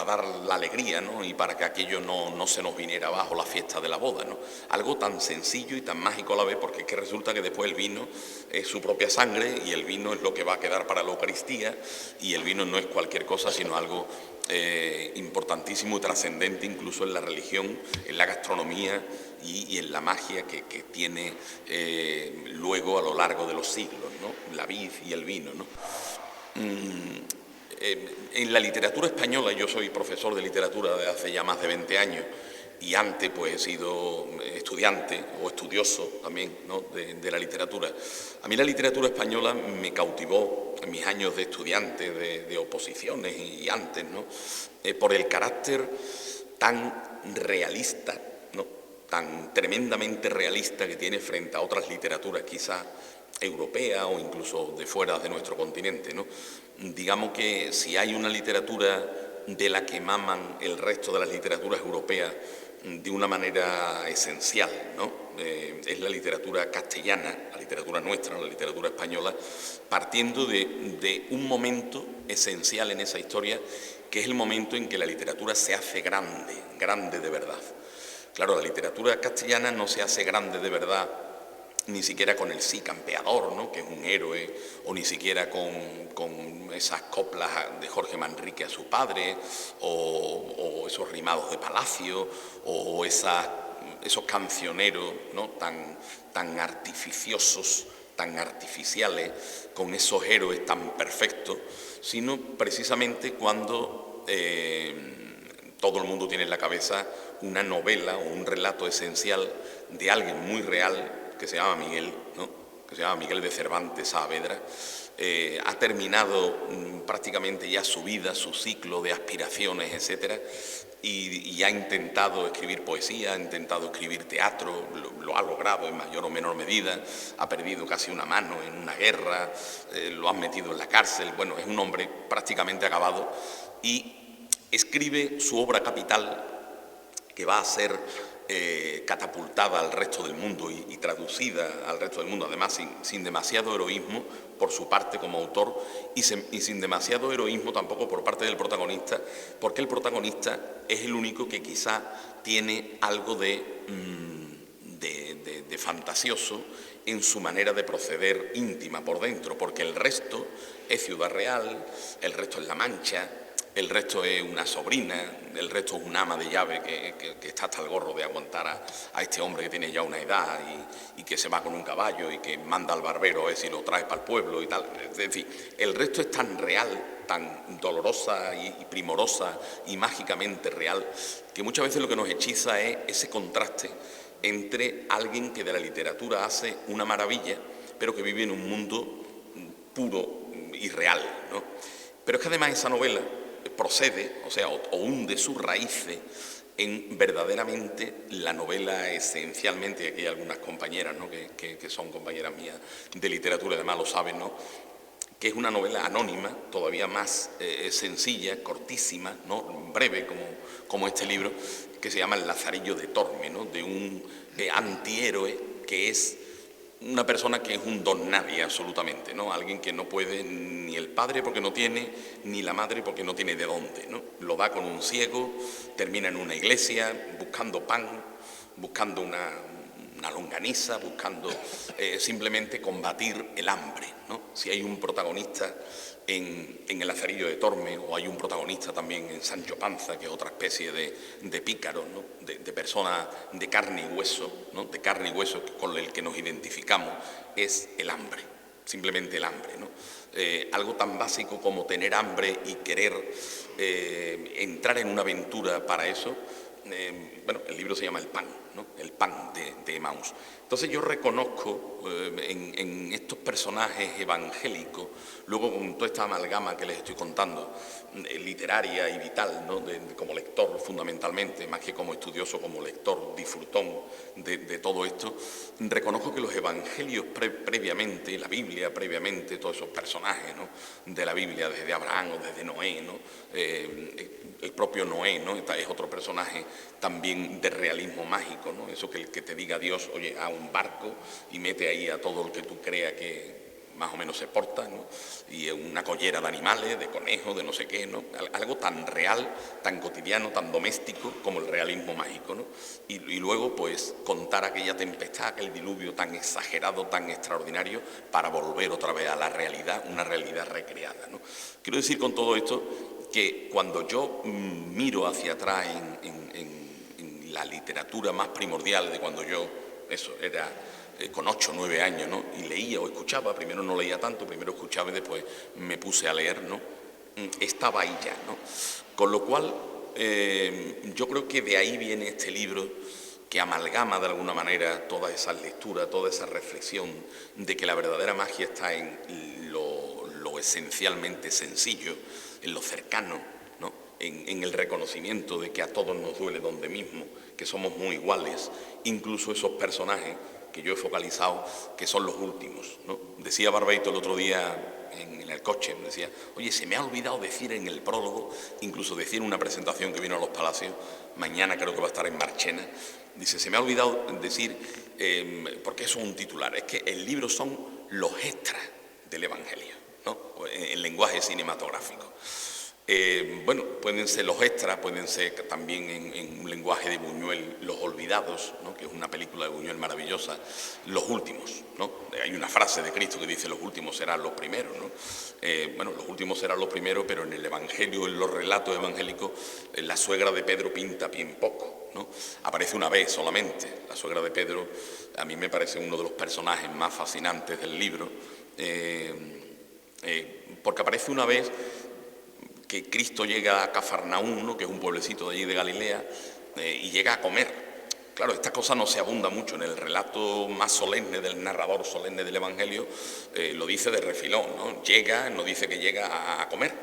dar la alegría, ¿no? Y para que aquello no se nos viniera abajo la fiesta de la boda, ¿no? Algo tan sencillo y tan mágico a la vez, porque es que resulta que después el vino es su propia sangre y el vino es lo que va a quedar para la Eucaristía, y el vino no es cualquier cosa sino algo importantísimo y trascendente incluso en la religión, en la gastronomía y en la magia que tiene luego a lo largo de los siglos, ¿no? La vid y el vino, ¿no? En la literatura española, yo soy profesor de literatura desde hace ya más de 20 años y antes pues he sido estudiante o estudioso también, ¿no? de la literatura. A mí la literatura española me cautivó en mis años de estudiante, de oposiciones y antes, ¿no? Por el carácter tan realista, ¿no? Tan tremendamente realista que tiene frente a otras literaturas quizás europeas o incluso de fuera de nuestro continente, ¿no? Digamos que si hay una literatura de la que maman el resto de las literaturas europeas de una manera esencial, ¿no? Es la literatura castellana, la literatura nuestra, la literatura española, partiendo de un momento esencial en esa historia, que es el momento en que la literatura se hace grande, grande de verdad. Claro, la literatura castellana no se hace grande de verdad ni siquiera con el sí campeador, ¿no? Que es un héroe, o ni siquiera con esas coplas de Jorge Manrique a su padre, o esos rimados de palacio, o esos cancioneros, ¿no? tan artificiosos, tan artificiales, con esos héroes tan perfectos, sino precisamente cuando todo el mundo tiene en la cabeza una novela o un relato esencial de alguien muy real que se llama Miguel, ¿no? Que se llama Miguel de Cervantes Saavedra. Ha terminado prácticamente ya su vida, su ciclo de aspiraciones, etcétera, y ha intentado escribir poesía, ha intentado escribir teatro, lo ha logrado en mayor o menor medida, ha perdido casi una mano en una guerra, lo han metido en la cárcel. Bueno, es un hombre prácticamente acabado y escribe su obra capital, que va a ser catapultada al resto del mundo y traducida al resto del mundo, además sin demasiado heroísmo por su parte como autor y sin demasiado heroísmo tampoco por parte del protagonista, porque el protagonista es el único que quizá tiene algo de fantasioso en su manera de proceder íntima por dentro, porque el resto es Ciudad Real, el resto es La Mancha, el resto es una sobrina, el resto es un ama de llave que está hasta el gorro de aguantar a este hombre que tiene ya una edad y que se va con un caballo y que manda al barbero a ver si lo trae para el pueblo y tal. Es decir, el resto es tan real, tan dolorosa y primorosa y mágicamente real, que muchas veces lo que nos hechiza es ese contraste entre alguien que de la literatura hace una maravilla, pero que vive en un mundo puro y real, ¿no? Pero es que además esa novela procede, o sea, o hunde sus raíces en verdaderamente la novela esencialmente, y aquí hay algunas compañeras, ¿no?, que son compañeras mías de literatura, además lo saben, ¿no?, que es una novela anónima, todavía más sencilla, cortísima, ¿no?, breve como este libro, que se llama El Lazarillo de Torme, ¿no?, de un antihéroe que es una persona que es un don nadie absolutamente, ¿no? Alguien que no puede ni el padre porque no tiene, ni la madre porque no tiene de dónde, ¿no? Lo da con un ciego, termina en una iglesia buscando pan, buscando una longaniza, buscando simplemente combatir el hambre, ¿no? Si hay un protagonista en El Lazarillo de Torme, o hay un protagonista también en Sancho Panza, que es otra especie de pícaro, ¿no?, de persona de carne y hueso, ¿no?, de carne y hueso con el que nos identificamos, es el hambre, simplemente el hambre, ¿no? Algo tan básico como tener hambre y querer entrar en una aventura para eso. Bueno, el libro se llama El pan, ¿no?, El pan de Emaús. Entonces yo reconozco en estos personajes evangélicos, luego con toda esta amalgama que les estoy contando, literaria y vital, ¿no?, como lector fundamentalmente, más que como estudioso, como lector, disfrutón de todo esto, reconozco que los evangelios previamente, la Biblia previamente, todos esos personajes, ¿no?, de la Biblia, desde Abraham o desde Noé, ¿no?, el propio Noé, ¿no?, es otro personaje también de realismo mágico, ¿no?, eso que te diga Dios, oye, a un barco y mete ahí a todo el que tú creas que más o menos se porta, ¿no?, y una collera de animales, de conejos, de no sé qué, ¿no?, algo tan real, tan cotidiano, tan doméstico como el realismo mágico, ¿no?, y luego pues contar aquella tempestad, aquel diluvio tan exagerado, tan extraordinario, para volver otra vez a la realidad, una realidad recreada, ¿no? Quiero decir con todo esto que cuando yo miro hacia atrás en la literatura más primordial de cuando yo, eso, era con 8 o 9 años, ¿no?, y leía o escuchaba, primero no leía tanto, primero escuchaba y después me puse a leer, ¿no?, estaba ahí ya, ¿no? Con lo cual, yo creo que de ahí viene este libro que amalgama de alguna manera todas esas lecturas, toda esa reflexión de que la verdadera magia está en lo esencialmente sencillo, en lo cercano, ¿no?, en el reconocimiento de que a todos nos duele donde mismo, que somos muy iguales, incluso esos personajes que yo he focalizado, que son los últimos, ¿no? Decía Barbeito el otro día en el coche, me decía, oye, se me ha olvidado decir en el prólogo, incluso decir en una presentación que vino a los Palacios, mañana creo que va a estar en Marchena, dice, se me ha olvidado decir, porque eso es un titular, es que el libro son los extras del Evangelio, ¿no?, en lenguaje cinematográfico. Bueno, pueden ser los extras, pueden ser también en un lenguaje de Buñuel, Los Olvidados, ¿no?, que es una película de Buñuel maravillosa, los últimos, ¿no? Hay una frase de Cristo que dice, los últimos serán los primeros, ¿no? Bueno, los últimos serán los primeros, pero en el Evangelio, en los relatos evangélicos, la suegra de Pedro pinta bien poco, ¿no? Aparece una vez solamente. La suegra de Pedro a mí me parece uno de los personajes más fascinantes del libro. porque aparece una vez que Cristo llega a Cafarnaún, ¿no?, que es un pueblecito de allí de Galilea, y llega a comer. Claro, esta cosa no se abunda mucho en el relato más solemne del narrador solemne del Evangelio, lo dice de refilón, ¿no? Llega, no dice que llega a comer.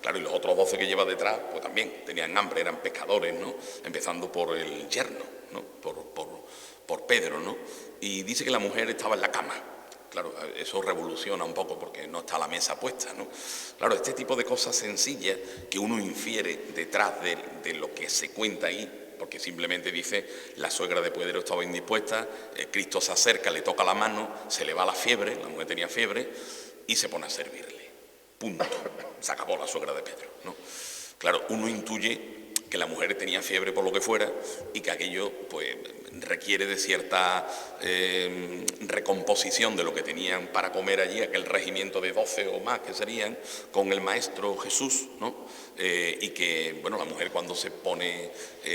Claro, y los otros 12 que lleva detrás, pues también tenían hambre, eran pescadores, ¿no? Empezando por el yerno, ¿no? Por Pedro, ¿no? Y dice que la mujer estaba en la cama. Claro, eso revoluciona un poco porque no está la mesa puesta, ¿no? Claro, este tipo de cosas sencillas que uno infiere detrás de lo que se cuenta ahí, porque simplemente dice, la suegra de Pedro estaba indispuesta, Cristo se acerca, le toca la mano, se le va la fiebre, la mujer tenía fiebre, y se pone a servirle. Punto. Se acabó la suegra de Pedro, ¿no? Claro, uno intuye que la mujer tenía fiebre por lo que fuera y que aquello pues requiere de cierta recomposición de lo que tenían para comer allí, aquel regimiento de 12 o más que serían, con el maestro Jesús, ¿no? Y que, bueno, la mujer cuando se pone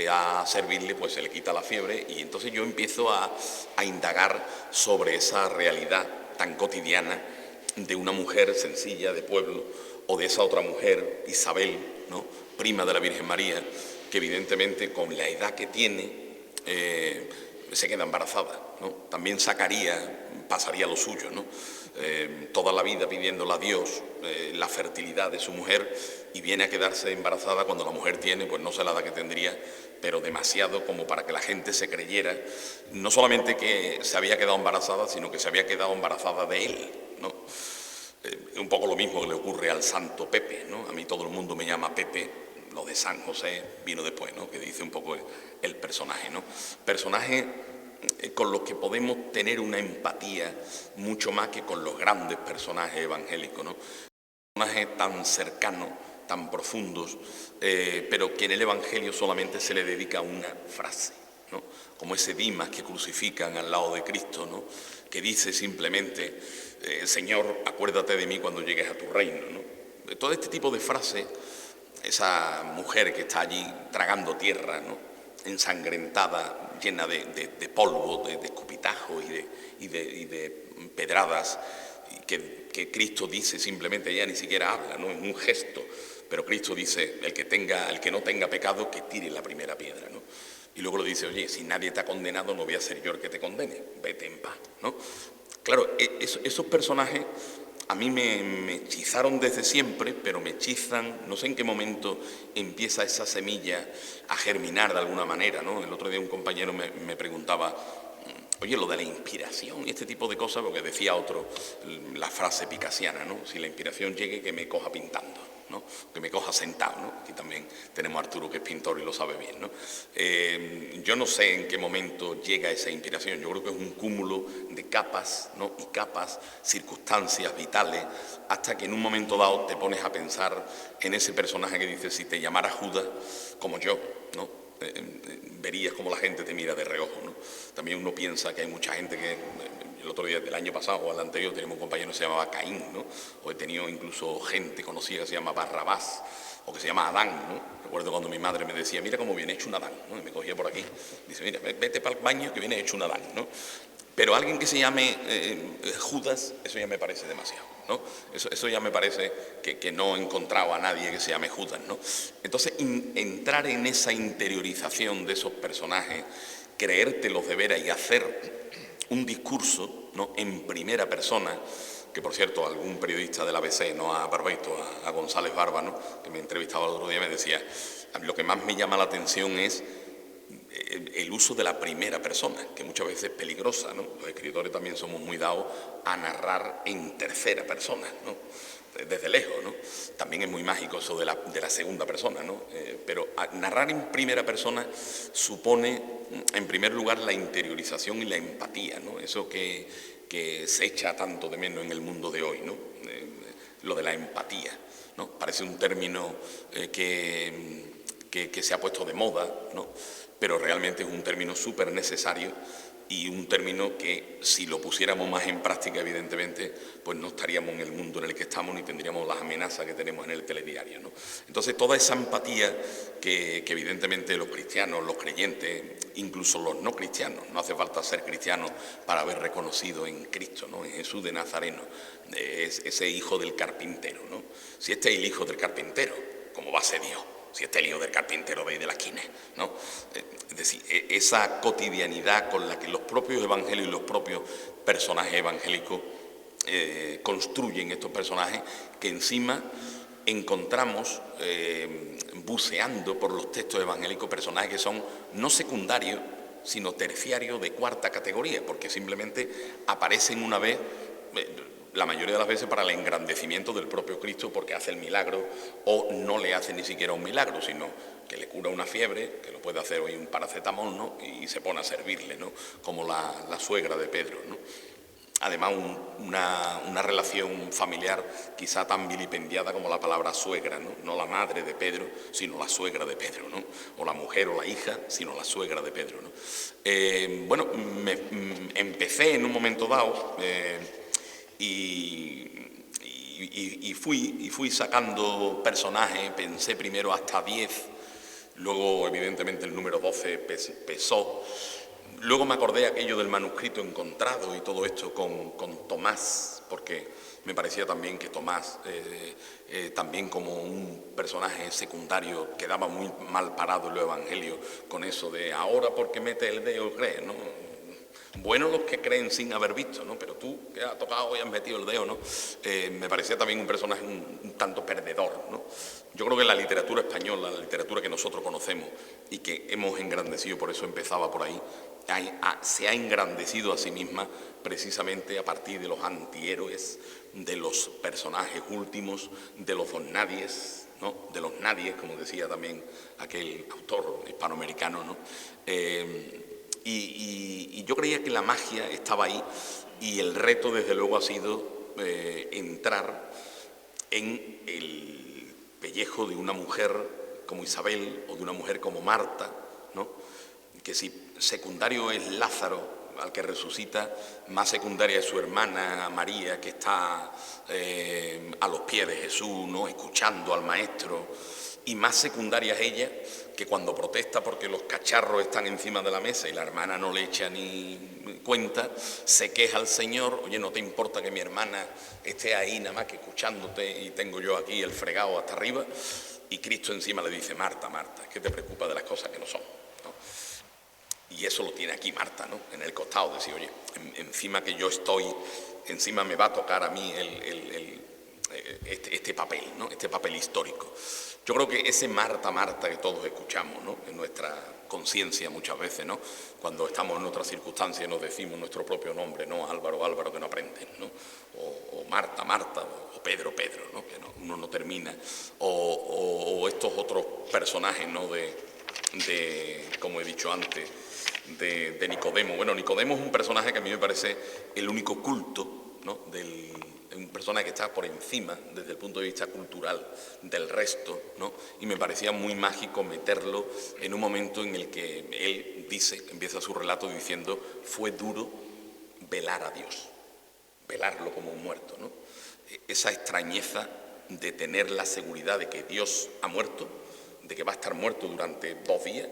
a servirle, pues se le quita la fiebre, y entonces yo empiezo a indagar sobre esa realidad tan cotidiana de una mujer sencilla de pueblo, o de esa otra mujer, Isabel, ¿no?, prima de la Virgen María, que evidentemente con la edad que tiene se queda embarazada, ¿no? También Zacarías pasaría lo suyo, ¿no? Toda la vida pidiéndole a Dios la fertilidad de su mujer, y viene a quedarse embarazada cuando la mujer tiene, pues no sé la edad que tendría, pero demasiado como para que la gente se creyera, no solamente que se había quedado embarazada, sino que se había quedado embarazada de él, ¿no? Un poco lo mismo que le ocurre al santo Pepe, ¿no? A mí todo el mundo me llama Pepe, lo de San José vino después, ¿no?, que dice un poco el personaje, ¿no? Personaje con los que podemos tener una empatía mucho más que con los grandes personajes evangélicos, ¿no? Personajes tan cercanos, tan profundos, pero que en el Evangelio solamente se le dedica una frase, ¿no? Como ese Dimas que crucifican al lado de Cristo, ¿no?, que dice simplemente, Señor, acuérdate de mí cuando llegues a tu reino, ¿no? Todo este tipo de frases, esa mujer que está allí tragando tierra, ¿no?, ensangrentada, llena de polvo, de escupitajos y de pedradas, y que Cristo dice simplemente, ella ni siquiera habla, ¿no?, es un gesto, pero Cristo dice, el que no tenga pecado, que tire la primera piedra, ¿no? Y luego lo dice, oye, si nadie te ha condenado, no voy a ser yo el que te condene, vete en paz, ¿no? Claro, esos personajes a mí me hechizaron desde siempre, pero me hechizan, no sé en qué momento empieza esa semilla a germinar de alguna manera, ¿no? El otro día un compañero me preguntaba, oye, lo de la inspiración y este tipo de cosas, porque decía otro, la frase picasiana, ¿no? Si la inspiración llegue, que me coja pintando, ¿no?, que me coja sentado, ¿no? Aquí también tenemos a Arturo, que es pintor y lo sabe bien, ¿no? Yo no sé en qué momento llega esa inspiración, yo creo que es un cúmulo de capas, ¿no?, y capas, circunstancias vitales, hasta que en un momento dado te pones a pensar en ese personaje que dice, si te llamara Judas, como yo, ¿no?, verías cómo la gente te mira de reojo, ¿no? También uno piensa que hay mucha gente que, el otro día del año pasado o al anterior, teníamos un compañero que se llamaba Caín, ¿no? O he tenido incluso gente conocida que se llama Barrabás, o que se llama Adán, ¿no? Recuerdo cuando mi madre me decía, mira cómo viene hecho un Adán, ¿no? Y me cogía por aquí, dice, mira, vete para el baño que viene hecho un Adán, ¿no? Pero alguien que se llame Judas, eso ya me parece demasiado, ¿no? Eso ya me parece que no he encontrado a nadie que se llame Judas, ¿no? Entonces, entrar en esa interiorización de esos personajes, creértelos de veras y hacer un discurso, ¿no?, en primera persona, que por cierto algún periodista del ABC, no a Barbeito, a González Barba, ¿no?, que me entrevistaba el otro día, me decía, lo que más me llama la atención es el uso de la primera persona, que muchas veces es peligrosa, ¿no? Los escritores también somos muy dados a narrar en tercera persona, ¿no?, desde lejos, ¿no? También es muy mágico eso de la segunda persona, ¿no? Pero narrar en primera persona supone, en primer lugar, la interiorización y la empatía, ¿no? Eso que se echa tanto de menos en el mundo de hoy, ¿no? Lo de la empatía, ¿no? Parece un término que se ha puesto de moda, ¿no?, pero realmente es un término súper necesario y un término que, si lo pusiéramos más en práctica, evidentemente, pues no estaríamos en el mundo en el que estamos ni tendríamos las amenazas que tenemos en el telediario, ¿no? Entonces, toda esa empatía que evidentemente los cristianos, los creyentes, incluso los no cristianos, no hace falta ser cristiano para haber reconocido en Cristo, ¿no?, en Jesús de Nazareno, ese hijo del carpintero, ¿no? Si este es el hijo del carpintero, ¿cómo va a ser Dios? Si este es el hijo del carpintero de la esquina, ¿no? Es decir, esa cotidianidad con la que los propios evangelios y los propios personajes evangélicos construyen estos personajes, que encima encontramos buceando por los textos evangélicos personajes que son no secundarios, sino terciarios de cuarta categoría, porque simplemente aparecen una vez, la mayoría de las veces para el engrandecimiento del propio Cristo, porque hace el milagro, o no le hace ni siquiera un milagro, sino que le cura una fiebre, que lo puede hacer hoy un paracetamol, ¿no?, y se pone a servirle, ¿no?, como la suegra de Pedro, ¿no? Además, una relación familiar quizá tan vilipendiada como la palabra suegra, ¿no? No la madre de Pedro, sino la suegra de Pedro, ¿no? O la mujer o la hija, sino la suegra de Pedro, ¿no? Empecé en un momento dado y fui sacando personajes. Pensé primero hasta 10, luego evidentemente el número 12 pesó. Luego me acordé de aquello del manuscrito encontrado y todo esto con Tomás, porque me parecía también que Tomás, también como un personaje secundario, quedaba muy mal parado en los evangelios con eso de ahora porque mete el dedo crees, ¿no? Bueno los que creen sin haber visto, ¿no? Pero tú que has tocado y has metido el dedo, ¿no? Me parecía también un personaje un tanto perdedor, ¿no? Yo creo que la literatura española, la literatura que nosotros conocemos y que hemos engrandecido, por eso empezaba por ahí, se ha engrandecido a sí misma precisamente a partir de los antihéroes, de los personajes últimos, de los donnadies, ¿no?, de los nadies, como decía también aquel autor hispanoamericano, ¿no? Y yo creía que la magia estaba ahí, y el reto desde luego ha sido entrar en el pellejo de una mujer como Isabel o de una mujer como Marta, ¿no?, que si secundario es Lázaro, al que resucita, más secundaria es su hermana María, que está a los pies de Jesús, ¿no?, escuchando al maestro, y más secundaria es ella, que cuando protesta porque los cacharros están encima de la mesa y la hermana no le echa ni cuenta, se queja al Señor: oye, ¿no te importa que mi hermana esté ahí nada más que escuchándote y tengo yo aquí el fregado hasta arriba? Y Cristo encima le dice: Marta, Marta, ¿qué te preocupa de las cosas que no son? ¿No? Y eso lo tiene aquí Marta, ¿no?, en el costado, decir: oye, encima que yo estoy, encima me va a tocar a mí este papel, ¿no?, este papel histórico. Yo creo que ese Marta, Marta que todos escuchamos, ¿no?, en nuestra conciencia muchas veces, ¿no?, cuando estamos en otras circunstancias nos decimos nuestro propio nombre, ¿no?, Álvaro, Álvaro, que no aprendes, ¿no?, o Marta, Marta, o Pedro, Pedro, ¿no?, que uno no termina, o estos otros personajes, ¿no?, de como he dicho antes, de Nicodemo. Bueno, Nicodemo es un personaje que a mí me parece el único culto, ¿no?, un personaje que está por encima desde el punto de vista cultural del resto, ¿no?, y me parecía muy mágico meterlo en un momento en el que él empieza su relato diciendo: fue duro velar a Dios, velarlo como un muerto, ¿no? Esa extrañeza de tener la seguridad de que Dios ha muerto, de que va a estar muerto durante 2 días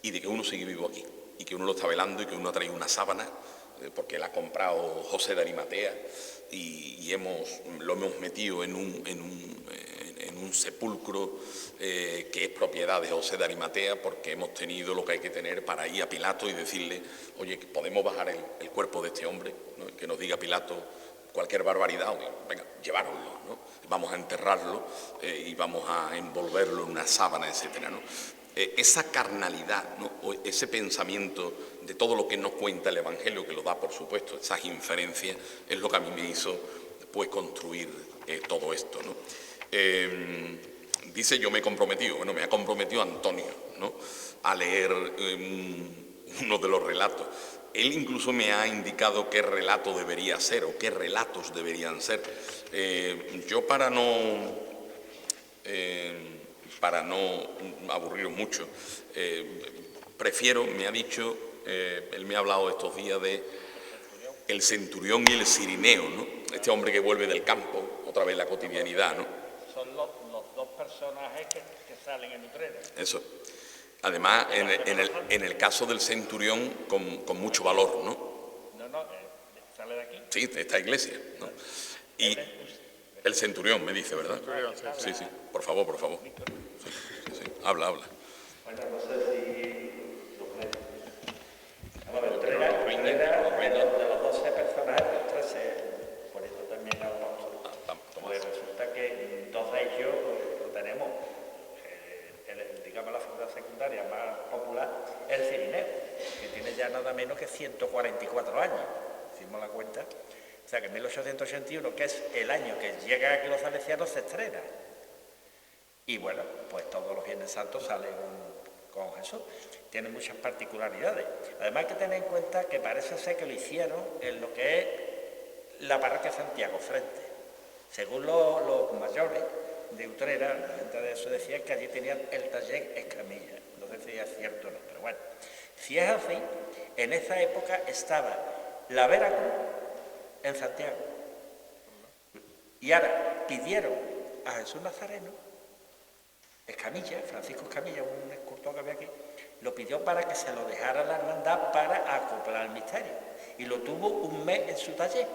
y de que uno sigue vivo aquí, y que uno lo está velando, y que uno ha traído una sábana porque la ha comprado José de Arimatea, y lo hemos metido en un sepulcro que es propiedad de José de Arimatea, porque hemos tenido lo que hay que tener para ir a Pilato y decirle: oye, ¿podemos bajar el cuerpo de este hombre?, ¿no?, que nos diga Pilato cualquier barbaridad, venga, llevároslo, ¿no?, vamos a enterrarlo y vamos a envolverlo en una sábana, etcétera, ¿no? Esa carnalidad, ¿no?, o ese pensamiento de todo lo que nos cuenta el Evangelio, que lo da, por supuesto, esas inferencias, es lo que a mí me hizo, pues, construir todo esto, ¿no? Dice: yo me he comprometido. Bueno, me ha comprometido Antonio, ¿no?, a leer uno de los relatos. Él incluso me ha indicado qué relato debería ser o qué relatos deberían ser. Yo, para no aburriros mucho, prefiero, me ha dicho él me ha hablado estos días de el centurión y el cirineo, ¿no? Este hombre que vuelve del campo, otra vez la cotidianidad, ¿no? Son los dos personajes que salen en Utrera. Eso. Además, en el caso del centurión, con mucho valor, ¿no? No, sale de aquí. Sí, de esta iglesia, ¿no? Y el centurión me dice, ¿verdad? Sí, sí, por favor. Sí. Habla. Bueno, no sé si... Vamos a ver, Utrera, de los 12 personajes, los 13, por eso también al apóstol. Pues resulta que dos de ellos lo tenemos, digamos la figura secundaria más popular, el cirineo, que tiene ya nada menos que 144 años, hicimos la cuenta. O sea que en 1881, que es el año que llega aquí los salesianos, se estrena. Y bueno, pues todos los Viernes Santos salen con Jesús. Tiene muchas particularidades. Además hay que tener en cuenta que parece ser que lo hicieron en lo que es la parroquia Santiago Frente. Según los mayores de Utrera, la gente de eso decía que allí tenían el taller Escamilla. No sé si es cierto o no, pero bueno. Si es así, en esa época estaba la Veracruz en Santiago. Y ahora pidieron a Jesús Nazareno, Escamilla, Francisco Escamilla, un escultor que había aquí, lo pidió para que se lo dejara la hermandad para acoplar el misterio. Y lo tuvo un mes en su taller.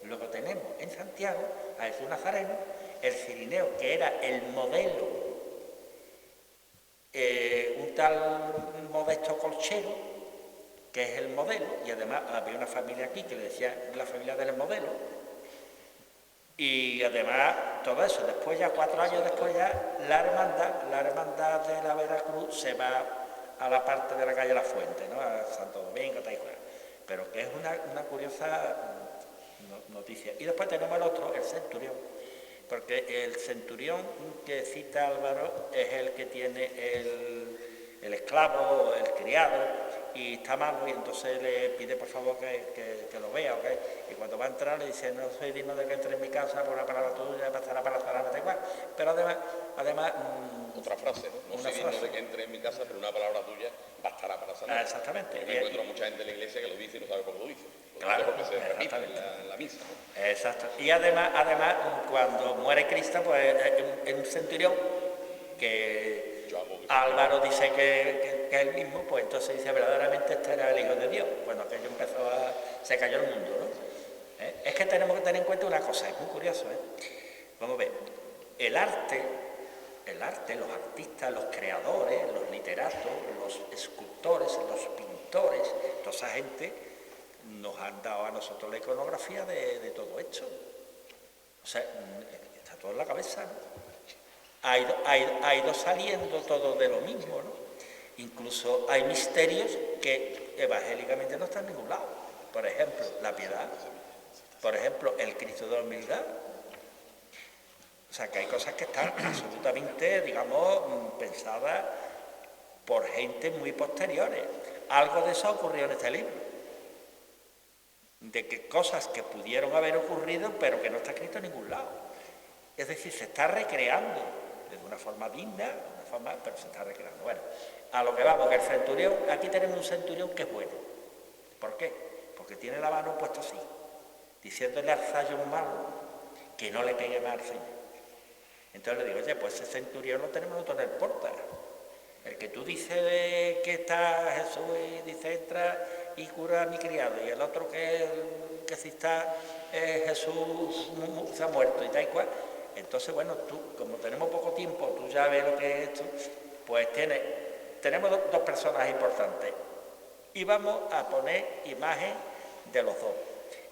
Luego tenemos en Santiago a Jesús Nazareno, el cirineo, que era el modelo, un tal Modesto Colchero, que es el modelo, y además había una familia aquí que le decía la familia del modelo, y además todo eso. Después ya, 4 años después ya, la hermandad de la Veracruz se va a la parte de la calle La Fuente, ¿no? A Santo Domingo, tal y cual. Pero que es una curiosa noticia. Y después tenemos el otro, el centurión, porque el centurión que cita Álvaro es el que tiene el esclavo, el criado, y está malo, y entonces le pide por favor que lo vea, ¿ok? Y cuando va a entrar le dice, no soy digno de que entre en mi casa por una palabra tuya, pasará para la da igual. Pero además otra frase, ¿no? No soy digno de que entre en mi casa, pero una palabra tuya bastará para sanar. Exactamente. Porque me encuentro mucha gente en la iglesia que lo dice y no sabe por qué lo dice. Claro, porque se repite en la misa, ¿no? Exacto. Y además, cuando muere Cristo, pues es un centurión que Álvaro dice que es el mismo, pues entonces dice, verdaderamente este era el Hijo de Dios. Bueno, aquello se cayó el mundo, ¿no? Es que tenemos que tener en cuenta una cosa, es muy curioso, Vamos a ver, el arte, los artistas, los creadores, los literatos, los escultores, los pintores, toda esa gente nos han dado a nosotros la iconografía de todo esto. O sea, está todo en la cabeza, ¿no? Ha ido saliendo todo de lo mismo, ¿no? Incluso hay misterios que evangélicamente no están en ningún lado. Por ejemplo, la piedad. Por ejemplo, el Cristo de la humildad. O sea, que hay cosas que están absolutamente, digamos, pensadas por gente muy posteriores. Algo de eso ocurrió en este libro. De que cosas que pudieron haber ocurrido, pero que no está escrito en ningún lado. Es decir, se está recreando de una forma digna, pero se está recreando. Bueno, a lo que vamos, que el centurión, aquí tenemos un centurión que es bueno. ¿Por qué? Porque tiene la mano puesta así, diciéndole al zayo malo que no le pegue más al Señor. Entonces le digo, oye, pues ese centurión lo tenemos nosotros en el porta. El que tú dices que está Jesús y dice entra y cura a mi criado, y el otro que si está Jesús se ha muerto y tal y cual. Entonces, bueno, tú, como tenemos poco tiempo, tú ya ves lo que es esto, pues tenemos dos personajes importantes. Y vamos a poner imagen de los dos.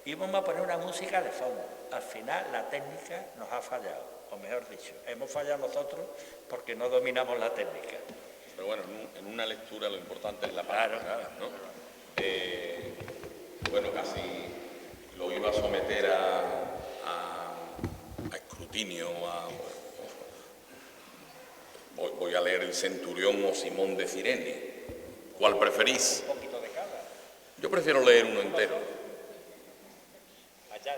Y vamos a poner una música de fondo. Al final la técnica nos ha fallado, o mejor dicho, hemos fallado nosotros porque no dominamos la técnica. Pero bueno, en una lectura lo importante es la palabra, claro, ¿no? Bueno, casi lo iba a someter a escrutinio. Voy a leer el centurión o Simón de Cirene. ¿Cuál preferís? Un poquito de cada. Yo prefiero leer uno entero. Allá,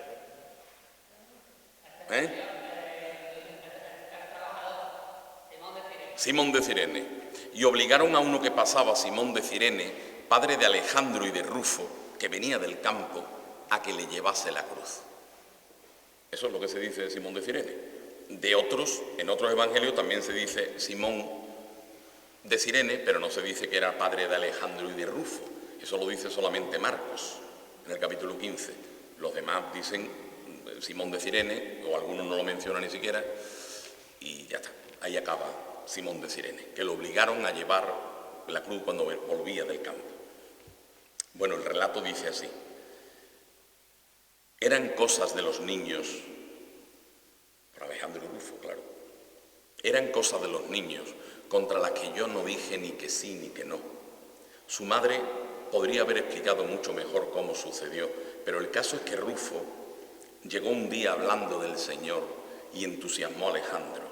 Simón de Cirene. Y obligaron a uno que pasaba, Simón de Cirene, padre de Alejandro y de Rufo, que venía del campo, a que le llevase la cruz. Eso es lo que se dice de Simón de Cirene. De otros, en otros evangelios también se dice Simón de Cirene, pero no se dice que era padre de Alejandro y de Rufo. Eso lo dice solamente Marcos, en el capítulo 15. Los demás dicen Simón de Cirene, o algunos no lo mencionan ni siquiera, y ya está. Ahí acaba Simón de Cirene, que lo obligaron a llevar la cruz cuando volvía del campo. Bueno, el relato dice así. Eran cosas de los niños, por Alejandro y Rufo, claro, eran cosas de los niños contra las que yo no dije ni que sí ni que no. Su madre podría haber explicado mucho mejor cómo sucedió, pero el caso es que Rufo llegó un día hablando del Señor y entusiasmó a Alejandro,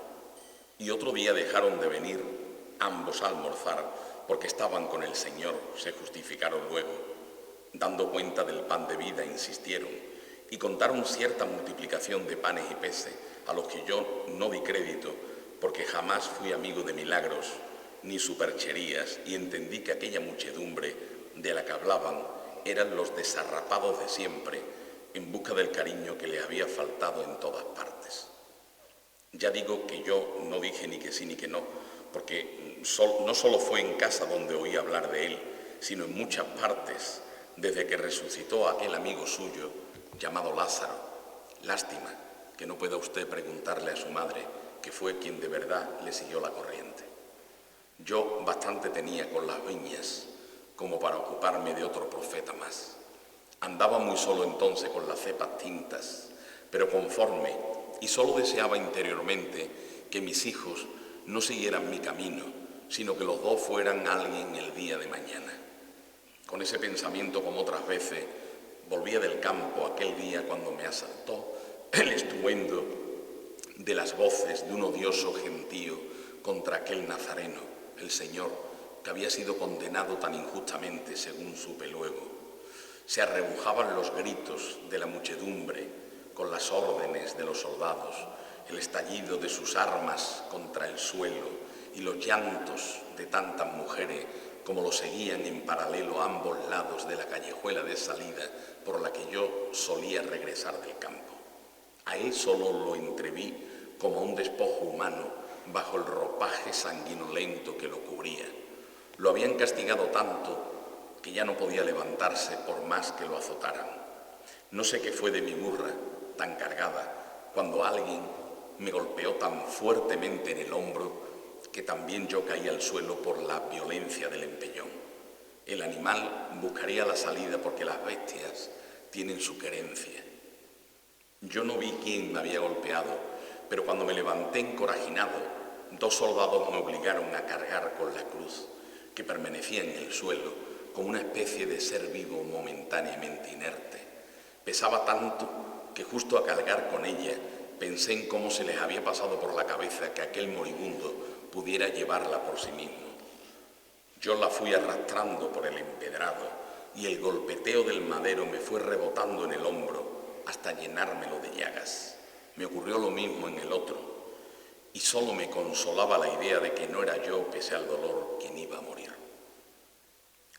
y otro día dejaron de venir ambos a almorzar porque estaban con el Señor, se justificaron luego, dando cuenta del pan de vida, insistieron, y contaron cierta multiplicación de panes y peces, a los que yo no di crédito, porque jamás fui amigo de milagros ni supercherías, y entendí que aquella muchedumbre de la que hablaban eran los desarrapados de siempre, en busca del cariño que les había faltado en todas partes. Ya digo que yo no dije ni que sí ni que no, porque no solo fue en casa donde oí hablar de él, sino en muchas partes, desde que resucitó aquel amigo suyo llamado Lázaro. Lástima que no pueda usted preguntarle a su madre, que fue quien de verdad le siguió la corriente. Yo bastante tenía con las viñas como para ocuparme de otro profeta más. Andaba muy solo entonces con las cepas tintas, pero conforme, y solo deseaba interiormente que mis hijos no siguieran mi camino, sino que los dos fueran alguien el día de mañana. Con ese pensamiento, como otras veces, volvía del campo aquel día cuando me asaltó el estruendo de las voces de un odioso gentío contra aquel nazareno, el Señor, que había sido condenado tan injustamente, según supe luego. Se arrebujaban los gritos de la muchedumbre con las órdenes de los soldados, el estallido de sus armas contra el suelo y los llantos de tantas mujeres como lo seguían en paralelo a ambos lados de la callejuela de salida por la que yo solía regresar del campo. A él solo lo entreví como un despojo humano bajo el ropaje sanguinolento que lo cubría. Lo habían castigado tanto que ya no podía levantarse por más que lo azotaran. No sé qué fue de mi burra, tan cargada, cuando alguien me golpeó tan fuertemente en el hombro que también yo caí al suelo por la violencia del empellón. El animal buscaría la salida porque las bestias tienen su querencia. Yo no vi quién me había golpeado, pero cuando me levanté encorajinado, 2 soldados me obligaron a cargar con la cruz, que permanecía en el suelo, como una especie de ser vivo momentáneamente inerte. Pesaba tanto que justo a cargar con ella pensé en cómo se les había pasado por la cabeza que aquel moribundo pudiera llevarla por sí mismo. Yo la fui arrastrando por el empedrado y el golpeteo del madero me fue rebotando en el hombro hasta llenármelo de llagas. Me ocurrió lo mismo en el otro y solo me consolaba la idea de que no era yo, pese al dolor, quien iba a morir.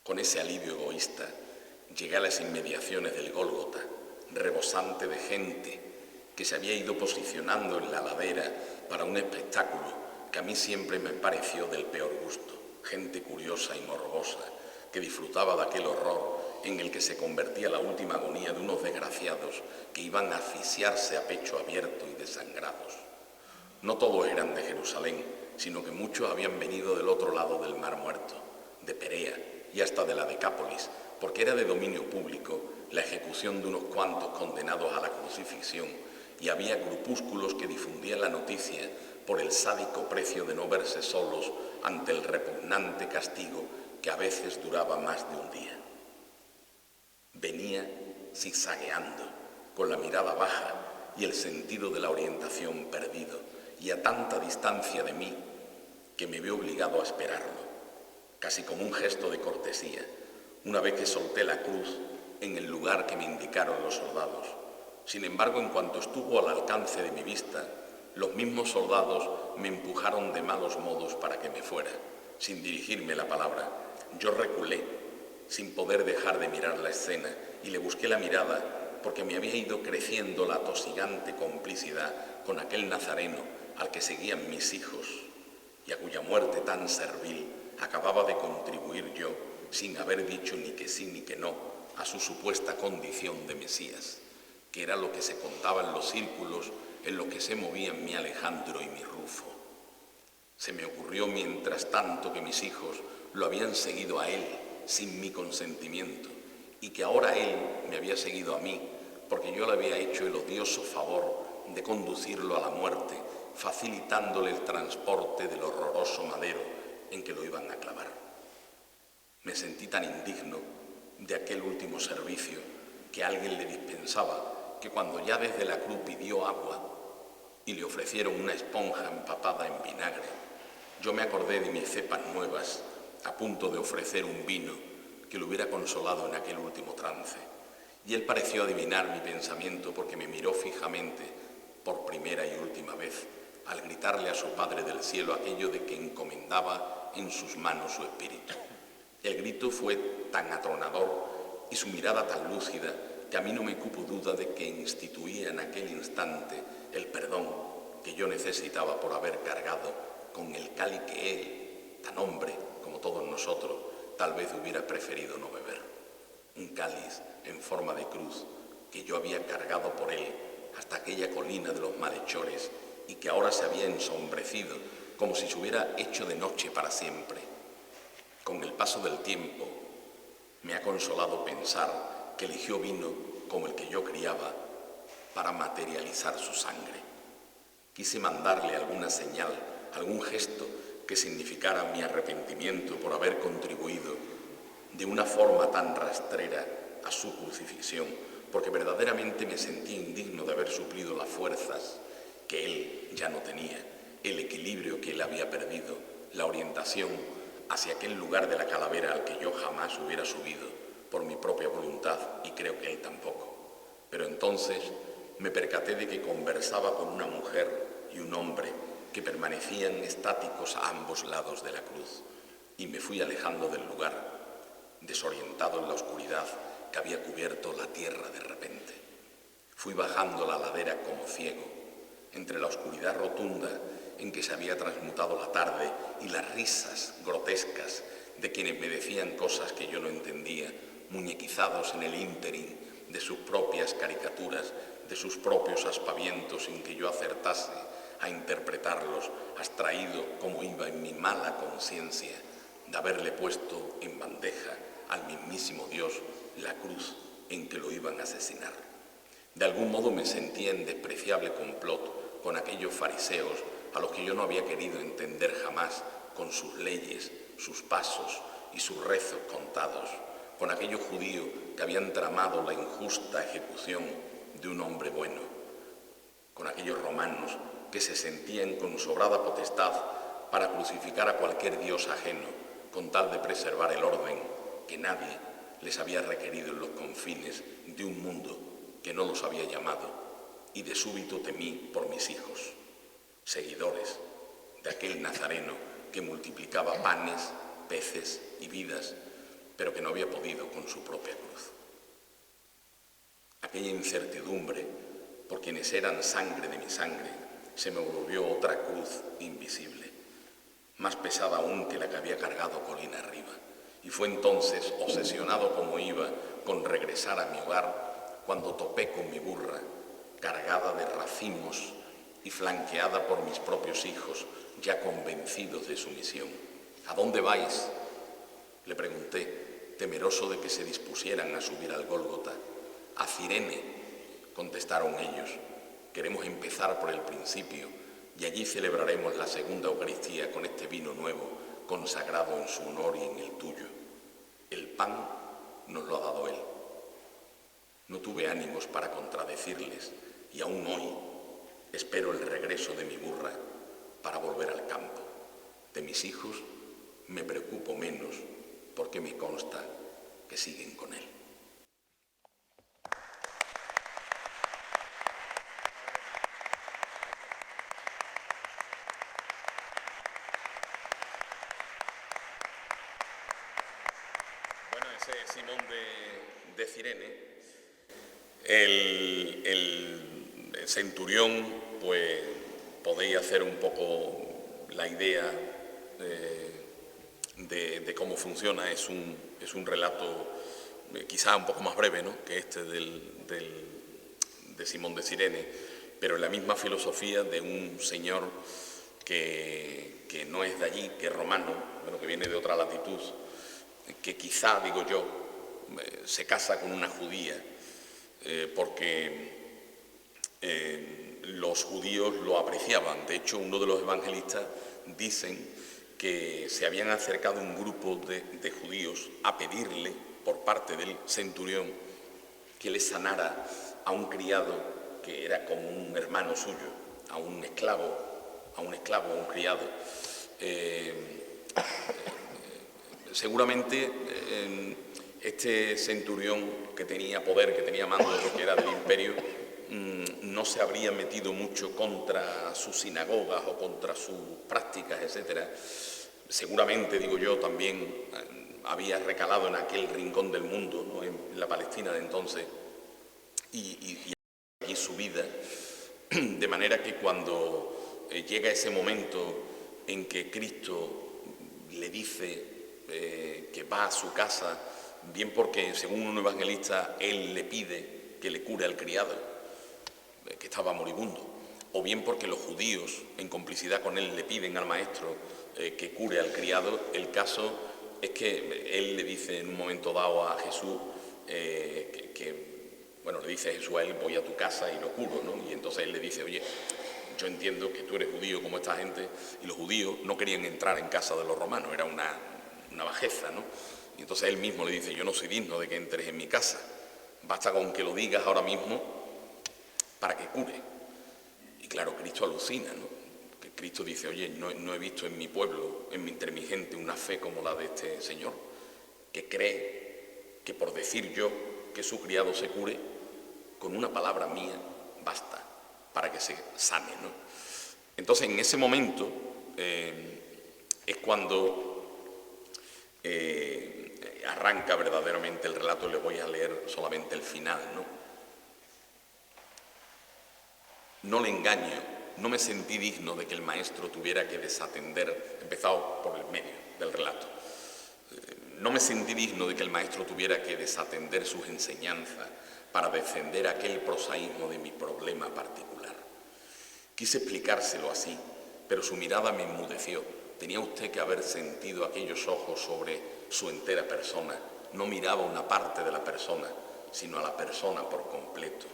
Con ese alivio egoísta llegué a las inmediaciones del Gólgota, rebosante de gente que se había ido posicionando en la ladera para un espectáculo que a mí siempre me pareció del peor gusto, gente curiosa y morbosa que disfrutaba de aquel horror en el que se convertía la última agonía de unos desgraciados que iban a asfixiarse a pecho abierto y desangrados. No todos eran de Jerusalén, sino que muchos habían venido del otro lado del Mar Muerto, de Perea y hasta de la Decápolis, porque era de dominio público la ejecución de unos cuantos condenados a la crucifixión, y había grupúsculos que difundían la noticia por el sádico precio de no verse solos ante el repugnante castigo que a veces duraba más de un día. Venía zigzagueando, con la mirada baja y el sentido de la orientación perdido, y a tanta distancia de mí que me vi obligado a esperarlo, casi como un gesto de cortesía, una vez que solté la cruz en el lugar que me indicaron los soldados. Sin embargo, en cuanto estuvo al alcance de mi vista, los mismos soldados me empujaron de malos modos para que me fuera, sin dirigirme la palabra. Yo reculé sin poder dejar de mirar la escena, y le busqué la mirada porque me había ido creciendo la atosigante complicidad con aquel nazareno al que seguían mis hijos y a cuya muerte tan servil acababa de contribuir yo, sin haber dicho ni que sí ni que no a su supuesta condición de Mesías, que era lo que se contaba en los círculos en los que se movían mi Alejandro y mi Rufo. Se me ocurrió mientras tanto que mis hijos lo habían seguido a él sin mi consentimiento y que ahora él me había seguido a mí porque yo le había hecho el odioso favor de conducirlo a la muerte, facilitándole el transporte del horroroso madero en que lo iban a clavar. Me sentí tan indigno de aquel último servicio que alguien le dispensaba que cuando ya desde la cruz pidió agua y le ofrecieron una esponja empapada en vinagre, yo me acordé de mis cepas nuevas a punto de ofrecer un vino que lo hubiera consolado en aquel último trance. Y él pareció adivinar mi pensamiento porque me miró fijamente por primera y última vez al gritarle a su Padre del cielo aquello de que encomendaba en sus manos su espíritu. El grito fue tan atronador y su mirada tan lúcida que a mí no me cupo duda de que instituía en aquel instante el perdón que yo necesitaba por haber cargado con el cáliz que él, tan hombre como todos nosotros, tal vez hubiera preferido no beber. Un cáliz en forma de cruz que yo había cargado por él hasta aquella colina de los malhechores y que ahora se había ensombrecido como si se hubiera hecho de noche para siempre. Con el paso del tiempo me ha consolado pensar que eligió vino como el que yo criaba para materializar su sangre. Quise mandarle alguna señal, algún gesto que significara mi arrepentimiento por haber contribuido de una forma tan rastrera a su crucifixión, porque verdaderamente me sentí indigno de haber suplido las fuerzas que él ya no tenía, el equilibrio que él había perdido, la orientación hacia aquel lugar de la calavera al que yo jamás hubiera subido por mi propia voluntad y creo que él tampoco. Pero entonces me percaté de que conversaba con una mujer y un hombre que permanecían estáticos a ambos lados de la cruz y me fui alejando del lugar, desorientado en la oscuridad que había cubierto la tierra de repente. Fui bajando la ladera como ciego, entre la oscuridad rotunda en que se había transmutado la tarde y las risas grotescas de quienes me decían cosas que yo no entendía, muñequizados en el ínterin de sus propias caricaturas, de sus propios aspavientos sin que yo acertase a interpretarlos, abstraído como iba en mi mala conciencia de haberle puesto en bandeja al mismísimo Dios la cruz en que lo iban a asesinar. De algún modo me sentía en despreciable complot con aquellos fariseos a los que yo no había querido entender jamás con sus leyes, sus pasos y sus rezos contados, con aquellos judíos que habían tramado la injusta ejecución de un hombre bueno, con aquellos romanos que se sentían con sobrada potestad para crucificar a cualquier dios ajeno con tal de preservar el orden que nadie les había requerido en los confines de un mundo que no los había llamado, y de súbito temí por mis hijos, seguidores de aquel nazareno que multiplicaba panes, peces y vidas, pero que no había podido con su propia cruz. Aquella incertidumbre por quienes eran sangre de mi sangre se me volvió otra cruz invisible, más pesada aún que la que había cargado colina arriba, y fue entonces, obsesionado como iba con regresar a mi hogar, cuando topé con mi burra, cargada de racimos y flanqueada por mis propios hijos, ya convencidos de su misión. ¿A dónde vais?, le pregunté, temeroso de que se dispusieran a subir al Gólgota. A Cirene, contestaron ellos. Queremos empezar por el principio y allí celebraremos la segunda Eucaristía con este vino nuevo, consagrado en su honor y en el tuyo. El pan nos lo ha dado él. No tuve ánimos para contradecirles y aún hoy espero el regreso de mi burra para volver al campo. De mis hijos me preocupo menos porque me consta que siguen con él. Bueno, ese Simón de Cirene, el centurión, pues podéis hacer un poco la idea de cómo funciona. Es un relato quizá un poco más breve, ¿no?, que este de Simón de Cirene, pero en la misma filosofía de un señor que no es de allí, que es romano, bueno, que viene de otra latitud, que quizá, digo yo, se casa con una judía, porque los judíos lo apreciaban. De hecho, uno de los evangelistas dicen que se habían acercado un grupo de judíos a pedirle, por parte del centurión, que le sanara a un criado que era como un hermano suyo, a un esclavo, a un criado. Seguramente este centurión, que tenía poder, que tenía mando de lo que era del imperio, no se habría metido mucho contra sus sinagogas o contra sus prácticas, etcétera. Seguramente, digo yo, también había recalado en aquel rincón del mundo, ¿no?, en la Palestina de entonces, y su vida, de manera que cuando llega ese momento en que Cristo le dice que va a su casa, bien porque, según un evangelista, él le pide que le cure al criado, que estaba moribundo, o bien porque los judíos, en complicidad con él, le piden al maestro que cure al criado. El caso es que él le dice en un momento dado a Jesús bueno, le dice a Jesús a él: voy a tu casa y lo curo, ¿no? Y entonces él le dice: oye, yo entiendo que tú eres judío como esta gente, y los judíos no querían entrar en casa de los romanos, era una bajeza, ¿no? Y entonces él mismo le dice: yo no soy digno de que entres en mi casa, basta con que lo digas ahora mismo para que cure. Y claro, Cristo alucina, ¿no? Que Cristo dice: oye, no he visto en mi pueblo, entre mi gente, una fe como la de este señor, que cree que por decir yo que su criado se cure, con una palabra mía basta para que se sane, ¿no? Entonces, en ese momento es cuando arranca verdaderamente el relato. Le voy a leer solamente el final, ¿no? No le engaño, no me sentí digno de que el maestro tuviera que desatender, empezado por el medio del relato. No me sentí digno de que el maestro tuviera que desatender sus enseñanzas para defender aquel prosaísmo de mi problema particular. Quise explicárselo así, pero su mirada me enmudeció. Tenía usted que haber sentido aquellos ojos sobre su entera persona. No miraba una parte de la persona, sino a la persona por completo.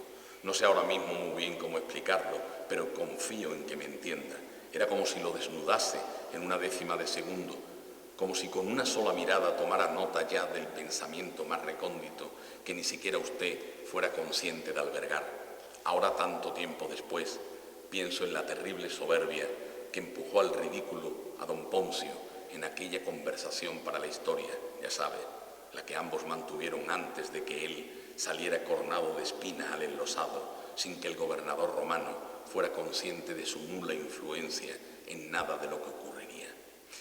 No sé ahora mismo muy bien cómo explicarlo, pero confío en que me entienda. Era como si lo desnudase en una décima de segundo, como si con una sola mirada tomara nota ya del pensamiento más recóndito que ni siquiera usted fuera consciente de albergar. Ahora, tanto tiempo después, pienso en la terrible soberbia que empujó al ridículo a don Poncio en aquella conversación para la historia, ya sabe, la que ambos mantuvieron antes de que él saliera coronado de espinas al enlosado, sin que el gobernador romano fuera consciente de su nula influencia en nada de lo que ocurriría.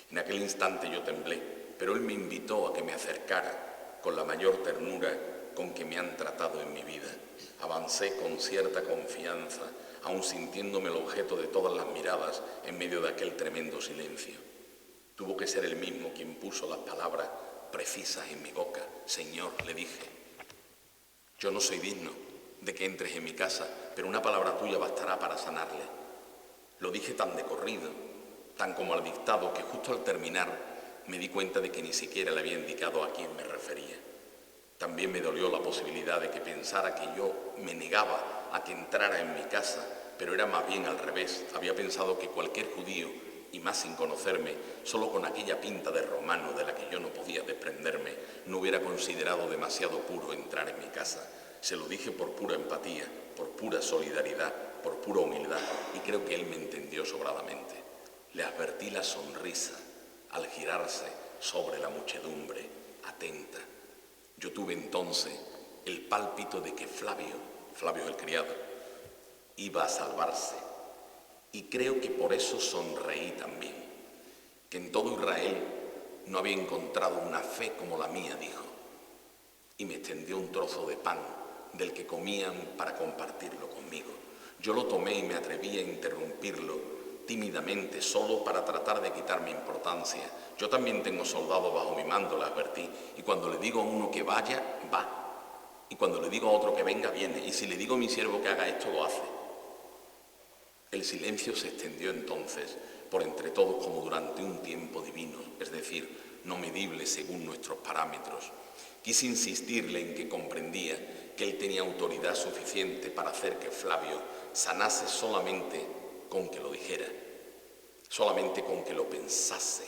En aquel instante yo temblé, pero él me invitó a que me acercara con la mayor ternura con que me han tratado en mi vida. Avancé con cierta confianza, aun sintiéndome el objeto de todas las miradas en medio de aquel tremendo silencio. Tuvo que ser él mismo quien puso las palabras precisas en mi boca. Señor, le dije, yo no soy digno de que entres en mi casa, pero una palabra tuya bastará para sanarle. Lo dije tan de corrido, tan como al dictado, que justo al terminar me di cuenta de que ni siquiera le había indicado a quién me refería. También me dolió la posibilidad de que pensara que yo me negaba a que entrara en mi casa, pero era más bien al revés. Había pensado que cualquier judío, y más sin conocerme, solo con aquella pinta de romano de la que yo no podía desprenderme, no hubiera considerado demasiado puro entrar en mi casa. Se lo dije por pura empatía, por pura solidaridad, por pura humildad, y creo que él me entendió sobradamente. Le advertí la sonrisa al girarse sobre la muchedumbre, atenta. Yo tuve entonces el pálpito de que Flavio el criado, iba a salvarse, y creo que por eso sonreí también, que en todo Israel no había encontrado una fe como la mía, dijo. y me extendió un trozo de pan del que comían para compartirlo conmigo. Yo lo tomé y me atreví a interrumpirlo tímidamente, solo para tratar de quitarme importancia. Yo también tengo soldados bajo mi mando, le advertí, y cuando le digo a uno que vaya, va, y cuando le digo a otro que venga, viene, y si le digo a mi siervo que haga esto, lo hace. El silencio se extendió entonces por entre todos como durante un tiempo divino, es decir, no medible según nuestros parámetros. Quise insistirle en que comprendía que él tenía autoridad suficiente para hacer que Flavio sanase solamente con que lo dijera, solamente con que lo pensase,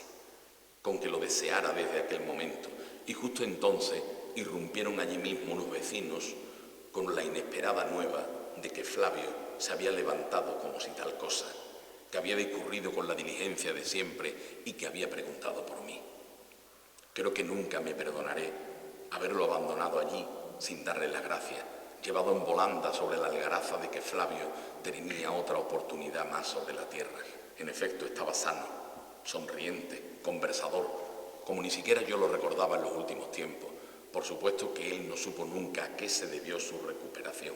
con que lo deseara desde aquel momento. Y justo entonces irrumpieron allí mismo unos vecinos con la inesperada nueva de que Flavio se había levantado como si tal cosa, que había discurrido con la diligencia de siempre y que había preguntado por mí. Creo que nunca me perdonaré haberlo abandonado allí sin darle las gracias, llevado en volanda sobre la algaraza de que Flavio tenía otra oportunidad más sobre la tierra. En efecto, estaba sano, sonriente, conversador, como ni siquiera yo lo recordaba en los últimos tiempos. Por supuesto que él no supo nunca a qué se debió su recuperación.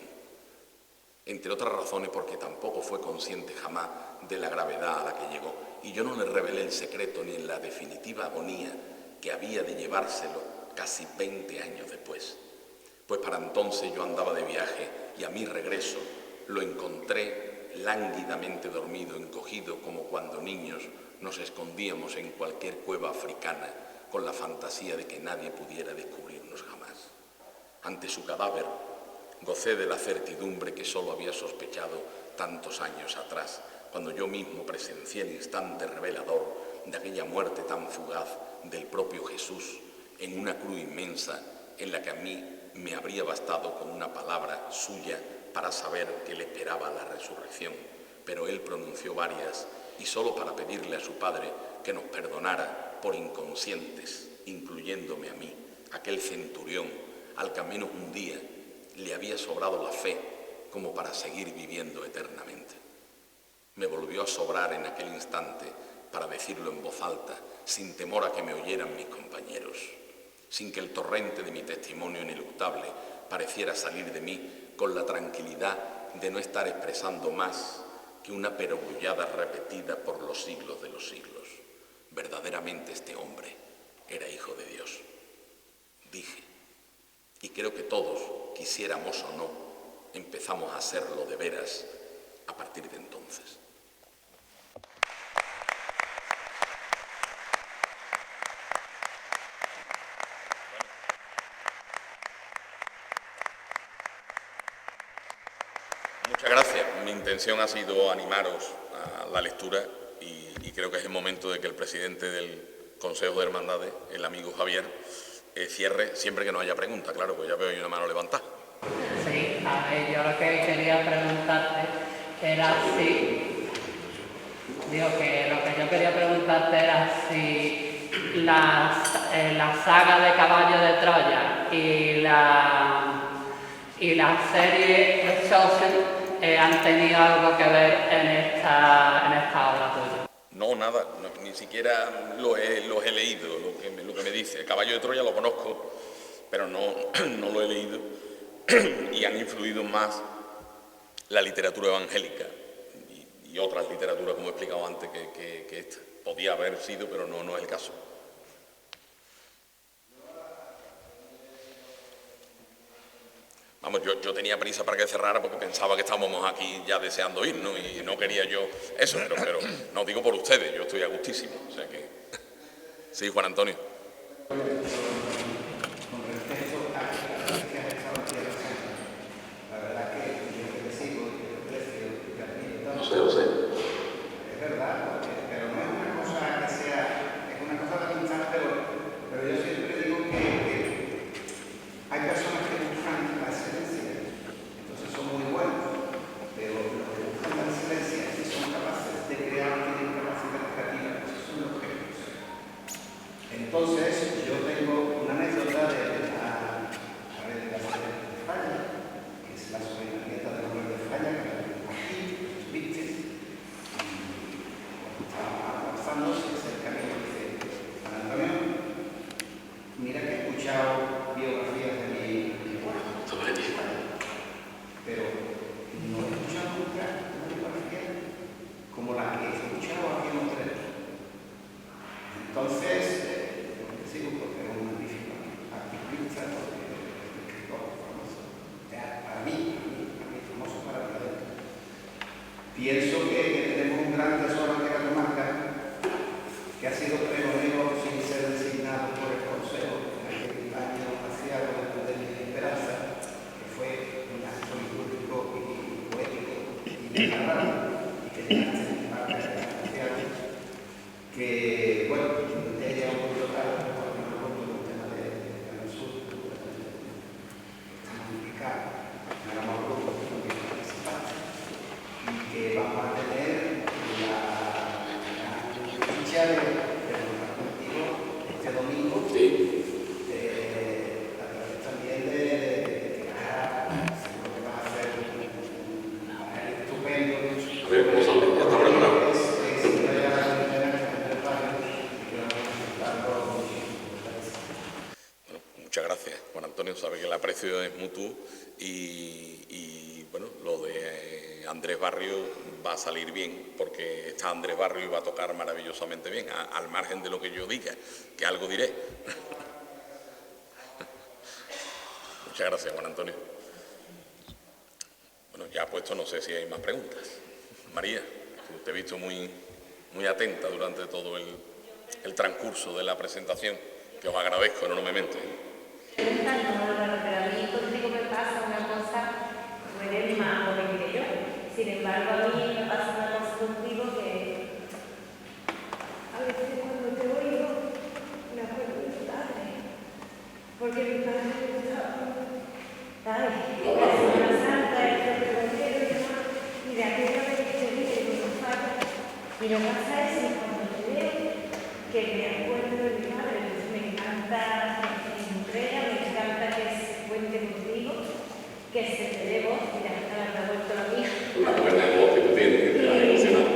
Entre otras razones porque tampoco fue consciente jamás de la gravedad a la que llegó, y yo no le revelé el secreto ni en la definitiva agonía que había de llevárselo casi 20 años después. Pues para entonces yo andaba de viaje y a mi regreso lo encontré lánguidamente dormido, encogido como cuando niños nos escondíamos en cualquier cueva africana con la fantasía de que nadie pudiera descubrirnos jamás. Ante su cadáver gocé de la certidumbre que solo había sospechado tantos años atrás, cuando yo mismo presencié el instante revelador de aquella muerte tan fugaz del propio Jesús en una cruz inmensa en la que a mí me habría bastado con una palabra suya para saber que le esperaba la resurrección, pero él pronunció varias y solo para pedirle a su Padre que nos perdonara por inconscientes, incluyéndome a mí, aquel centurión al que al menos un día le había sobrado la fe como para seguir viviendo eternamente. Me volvió a sobrar en aquel instante para decirlo en voz alta, sin temor a que me oyeran mis compañeros, sin que el torrente de mi testimonio ineluctable pareciera salir de mí con la tranquilidad de no estar expresando más que una perogrullada repetida por los siglos de los siglos. Verdaderamente este hombre era hijo de Dios. Dije, y creo que todos, quisiéramos o no, empezamos a serlo de veras a partir de entonces. Muchas gracias. Mi intención ha sido animaros a la lectura y creo que es el momento de que el presidente del Consejo de Hermandades, el amigo Javier, cierre siempre que no haya preguntas, claro, pues ya veo ahí una mano levantada. Sí, a ver, yo lo que quería preguntarte era si, la saga de Caballo de Troya y la serie Chosen han tenido algo que ver en esta obra tuya. No, nada, no, ni siquiera los he leído, lo que me dice. El Caballo de Troya lo conozco, pero no lo he leído y han influido más la literatura evangélica y otras literaturas, como he explicado antes, que esta. Podía haber sido, pero no es el caso. Vamos, yo tenía prisa para que cerrara porque pensaba que estábamos aquí ya deseando irnos y no quería yo eso, pero no digo por ustedes, yo estoy a gustísimo, o sea que... Sí, Juan Antonio. Con respecto a la que has estado aquí haciendo, la verdad que yo te sigo y te aprecio y te admiro. Lo sé. Es verdad, pero no es una cosa que sea, es una cosa de pensar, pero yo siempre digo que hay personas que buscan la excelencia, entonces son muy buenos, pero los que buscan la excelencia y son capaces de crear, tienen capacidad creativa, esos son los genios. Entonces, yo tengo una anécdota de la serie de Falla, que es la sobrina nieta de Manuel de Falla, que la tengo aquí, ¿viste? Y estaba avanzando, se acerca a mí y dice, Juan Antonio, mira que he escuchado biografías de mi de la radio y que tengan este parte especial, que, bueno, te llega un poquito tarde, porque no con el tema del sur, está modificado, no éramos grupos que no quieren participar, y que vamos a tener la ficha de contar contigo este domingo. Sí. Muchas gracias, Juan Antonio, sabe que el aprecio es mutuo y bueno, lo de Andrés Barrio va a salir bien, porque está Andrés Barrio y va a tocar maravillosamente bien, al margen de lo que yo diga, que algo diré. Muchas gracias, Juan Antonio. Bueno, ya puesto, no sé si hay más preguntas. María, te he visto muy atenta durante todo el transcurso de la presentación, que os agradezco enormemente. Pero a mí contigo me pasa una cosa, tú eres más joven que yo. Sin embargo, a mí me pasa una cosa contigo que a veces cuando te oigo me acuerdo de tu padre. Porque mi padre me gustaba, ¿sabes? La Semana Santa, el Ferrocarril y demás, y de aquella vez que te dije con los padres, y no pasa eso cuando te veo, que me acuerdo de mi padre, pues me encanta. Me encanta que se cuente contigo, que se te dé voz, mira, ahora me ha vuelto la mía. Una buena voz que tú tienes, que te va a emocionar.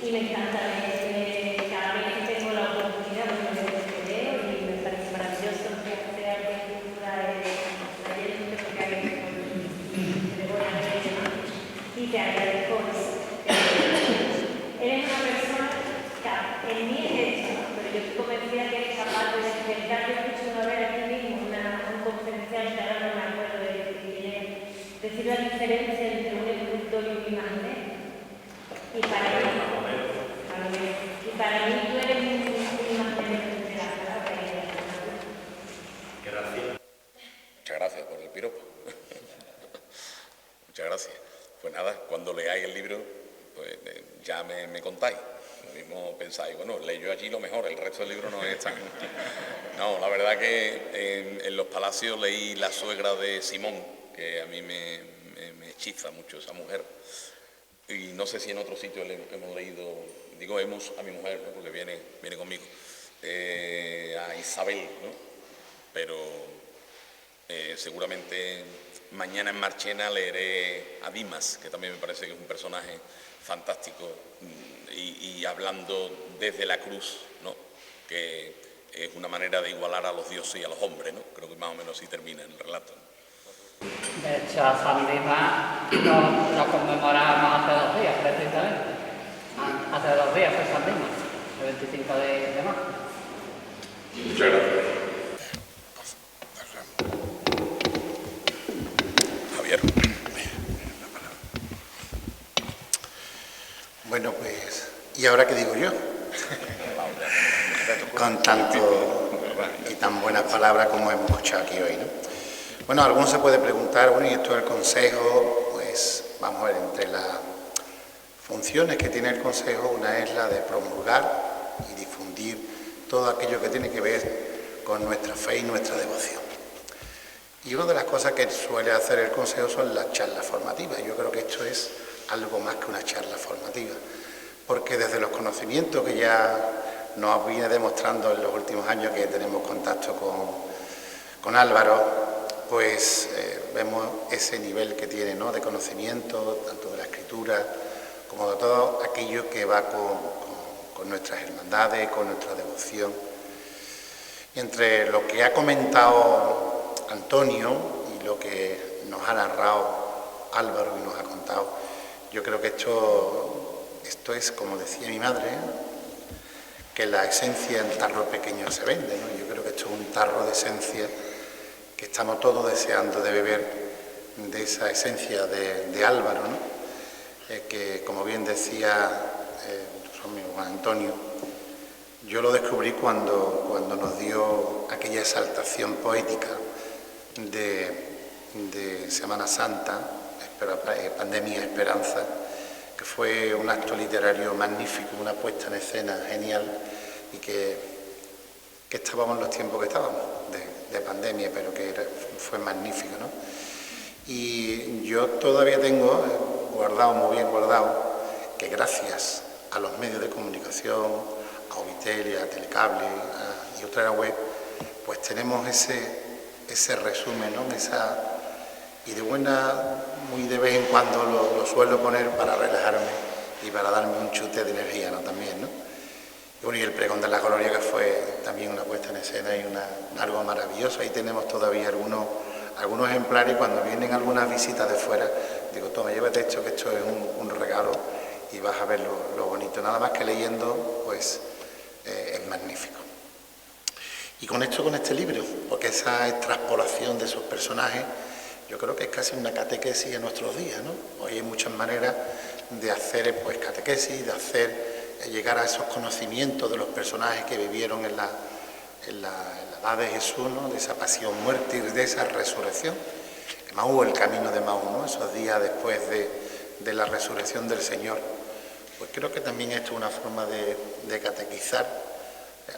Y me encanta ver cada vez que tengo la oportunidad, pues te veo y me parece maravilloso que hacer arquitectura leyendo, porque hay te voy a ver y te agradezco eso. Eres una persona que en mí es hecha, pero yo estoy convencida que eres capaz de despertar. Yo escucho una vez aquí mismo un conferencial, que ahora no me acuerdo de quién es, decir la diferencia entre un escultor y un imaginero. Y para mí tú eres un imaginero de la palabra y de la palabra. Gracias. Muchas gracias por el piropo. Muchas gracias. Pues nada, cuando leáis el libro, pues ya me contáis. Lo mismo pensáis, bueno, leí yo allí lo mejor, el resto del libro no es tan... No, la verdad que en Los Palacios leí La suegra de Simón, que a mí me hechiza mucho esa mujer. Y no sé si en otro sitio hemos leído, digo hemos a mi mujer, ¿no? Porque viene conmigo, a Isabel, ¿no? Pero seguramente mañana en Marchena leeré a Dimas, que también me parece que es un personaje fantástico, y hablando desde la cruz, ¿no? Que es una manera de igualar a los dioses y a los hombres, ¿no? Creo que más o menos así termina el relato, ¿no? De hecho, a San Dimas lo conmemoramos hace 2 días, precisamente. Hace 2 días fue San Dimas, el 25 de marzo. Muchas gracias. Javier. Bueno, pues, ¿y ahora qué digo yo? Con tanto y tan buenas palabras como hemos escuchado aquí hoy, ¿no? Bueno, alguno se puede preguntar, bueno, ¿y esto del Consejo? Pues vamos a ver, entre las funciones que tiene el Consejo, una es la de promulgar y difundir todo aquello que tiene que ver con nuestra fe y nuestra devoción. Y una de las cosas que suele hacer el Consejo son las charlas formativas. Yo creo que esto es algo más que una charla formativa, porque desde los conocimientos que ya nos viene demostrando en los últimos años que tenemos contacto con Álvaro, pues vemos ese nivel que tiene, ¿no?, de conocimiento, tanto de la escritura como de todo aquello que va con nuestras hermandades, con nuestra devoción. Y entre lo que ha comentado Antonio y lo que nos ha narrado Álvaro y nos ha contado, yo creo que esto es, como decía mi madre, que la esencia en tarro pequeño se vende, ¿no? Yo creo que esto es un tarro de esencia que estamos todos deseando de beber, de esa esencia de Álvaro, ¿no? Que, como bien decía Juan Antonio, yo lo descubrí cuando nos dio aquella exaltación poética de Semana Santa, pandemia, esperanza, que fue un acto literario magnífico, una puesta en escena genial y que estábamos en los tiempos que estábamos, de pandemia, pero que fue magnífico, ¿no? Y yo todavía tengo guardado, muy bien guardado, que gracias a los medios de comunicación, a Obitelia, a Telecable y otra web, pues tenemos ese resumen, ¿no? Y muy de vez en cuando lo suelo poner para relajarme y para darme un chute de energía, ¿no? También, ¿no? Y el pregón de la gloria, que fue también una puesta en escena y algo maravilloso. Ahí tenemos todavía algunos ejemplares, y cuando vienen algunas visitas de fuera, digo, toma, llévate esto, que esto es un regalo, y vas a ver lo bonito. Nada más que leyendo, pues es magnífico. Y con este libro, porque esa extrapolación de esos personajes, yo creo que es casi una catequesis en nuestros días, ¿no? Hoy hay muchas maneras de hacer pues catequesis, de llegar a esos conocimientos de los personajes que vivieron en la edad de Jesús, ¿no? De esa pasión, muerte y de esa resurrección. Emaús, el camino de Emaús, ¿no? Esos días después de la resurrección del Señor. Pues creo que también esto es una forma de catequizar,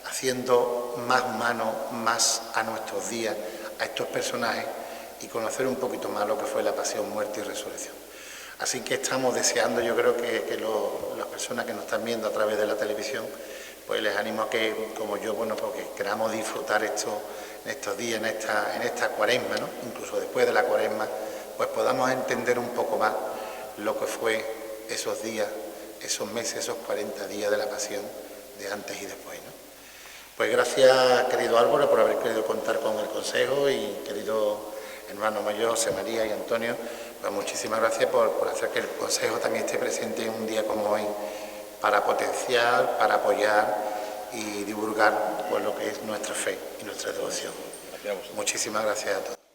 haciendo más humano, más a nuestros días, a estos personajes, y conocer un poquito más lo que fue la pasión, muerte y resurrección. Así que estamos deseando, yo creo que las personas que nos están viendo a través de la televisión, pues les animo a que, como yo, bueno, porque queramos disfrutar esto en estos días, en esta cuaresma, ¿no? Incluso después de la cuaresma, pues podamos entender un poco más lo que fue esos días, esos meses, esos 40 días de la pasión, de antes y después, ¿no? Pues gracias, querido Álvaro, por haber querido contar con el consejo, y querido hermano mayor, José María y Antonio, pues muchísimas gracias por hacer que el consejo también esté presente en un día como hoy, para potenciar, para apoyar y divulgar pues, lo que es nuestra fe y nuestra devoción. Muchísimas gracias a todos.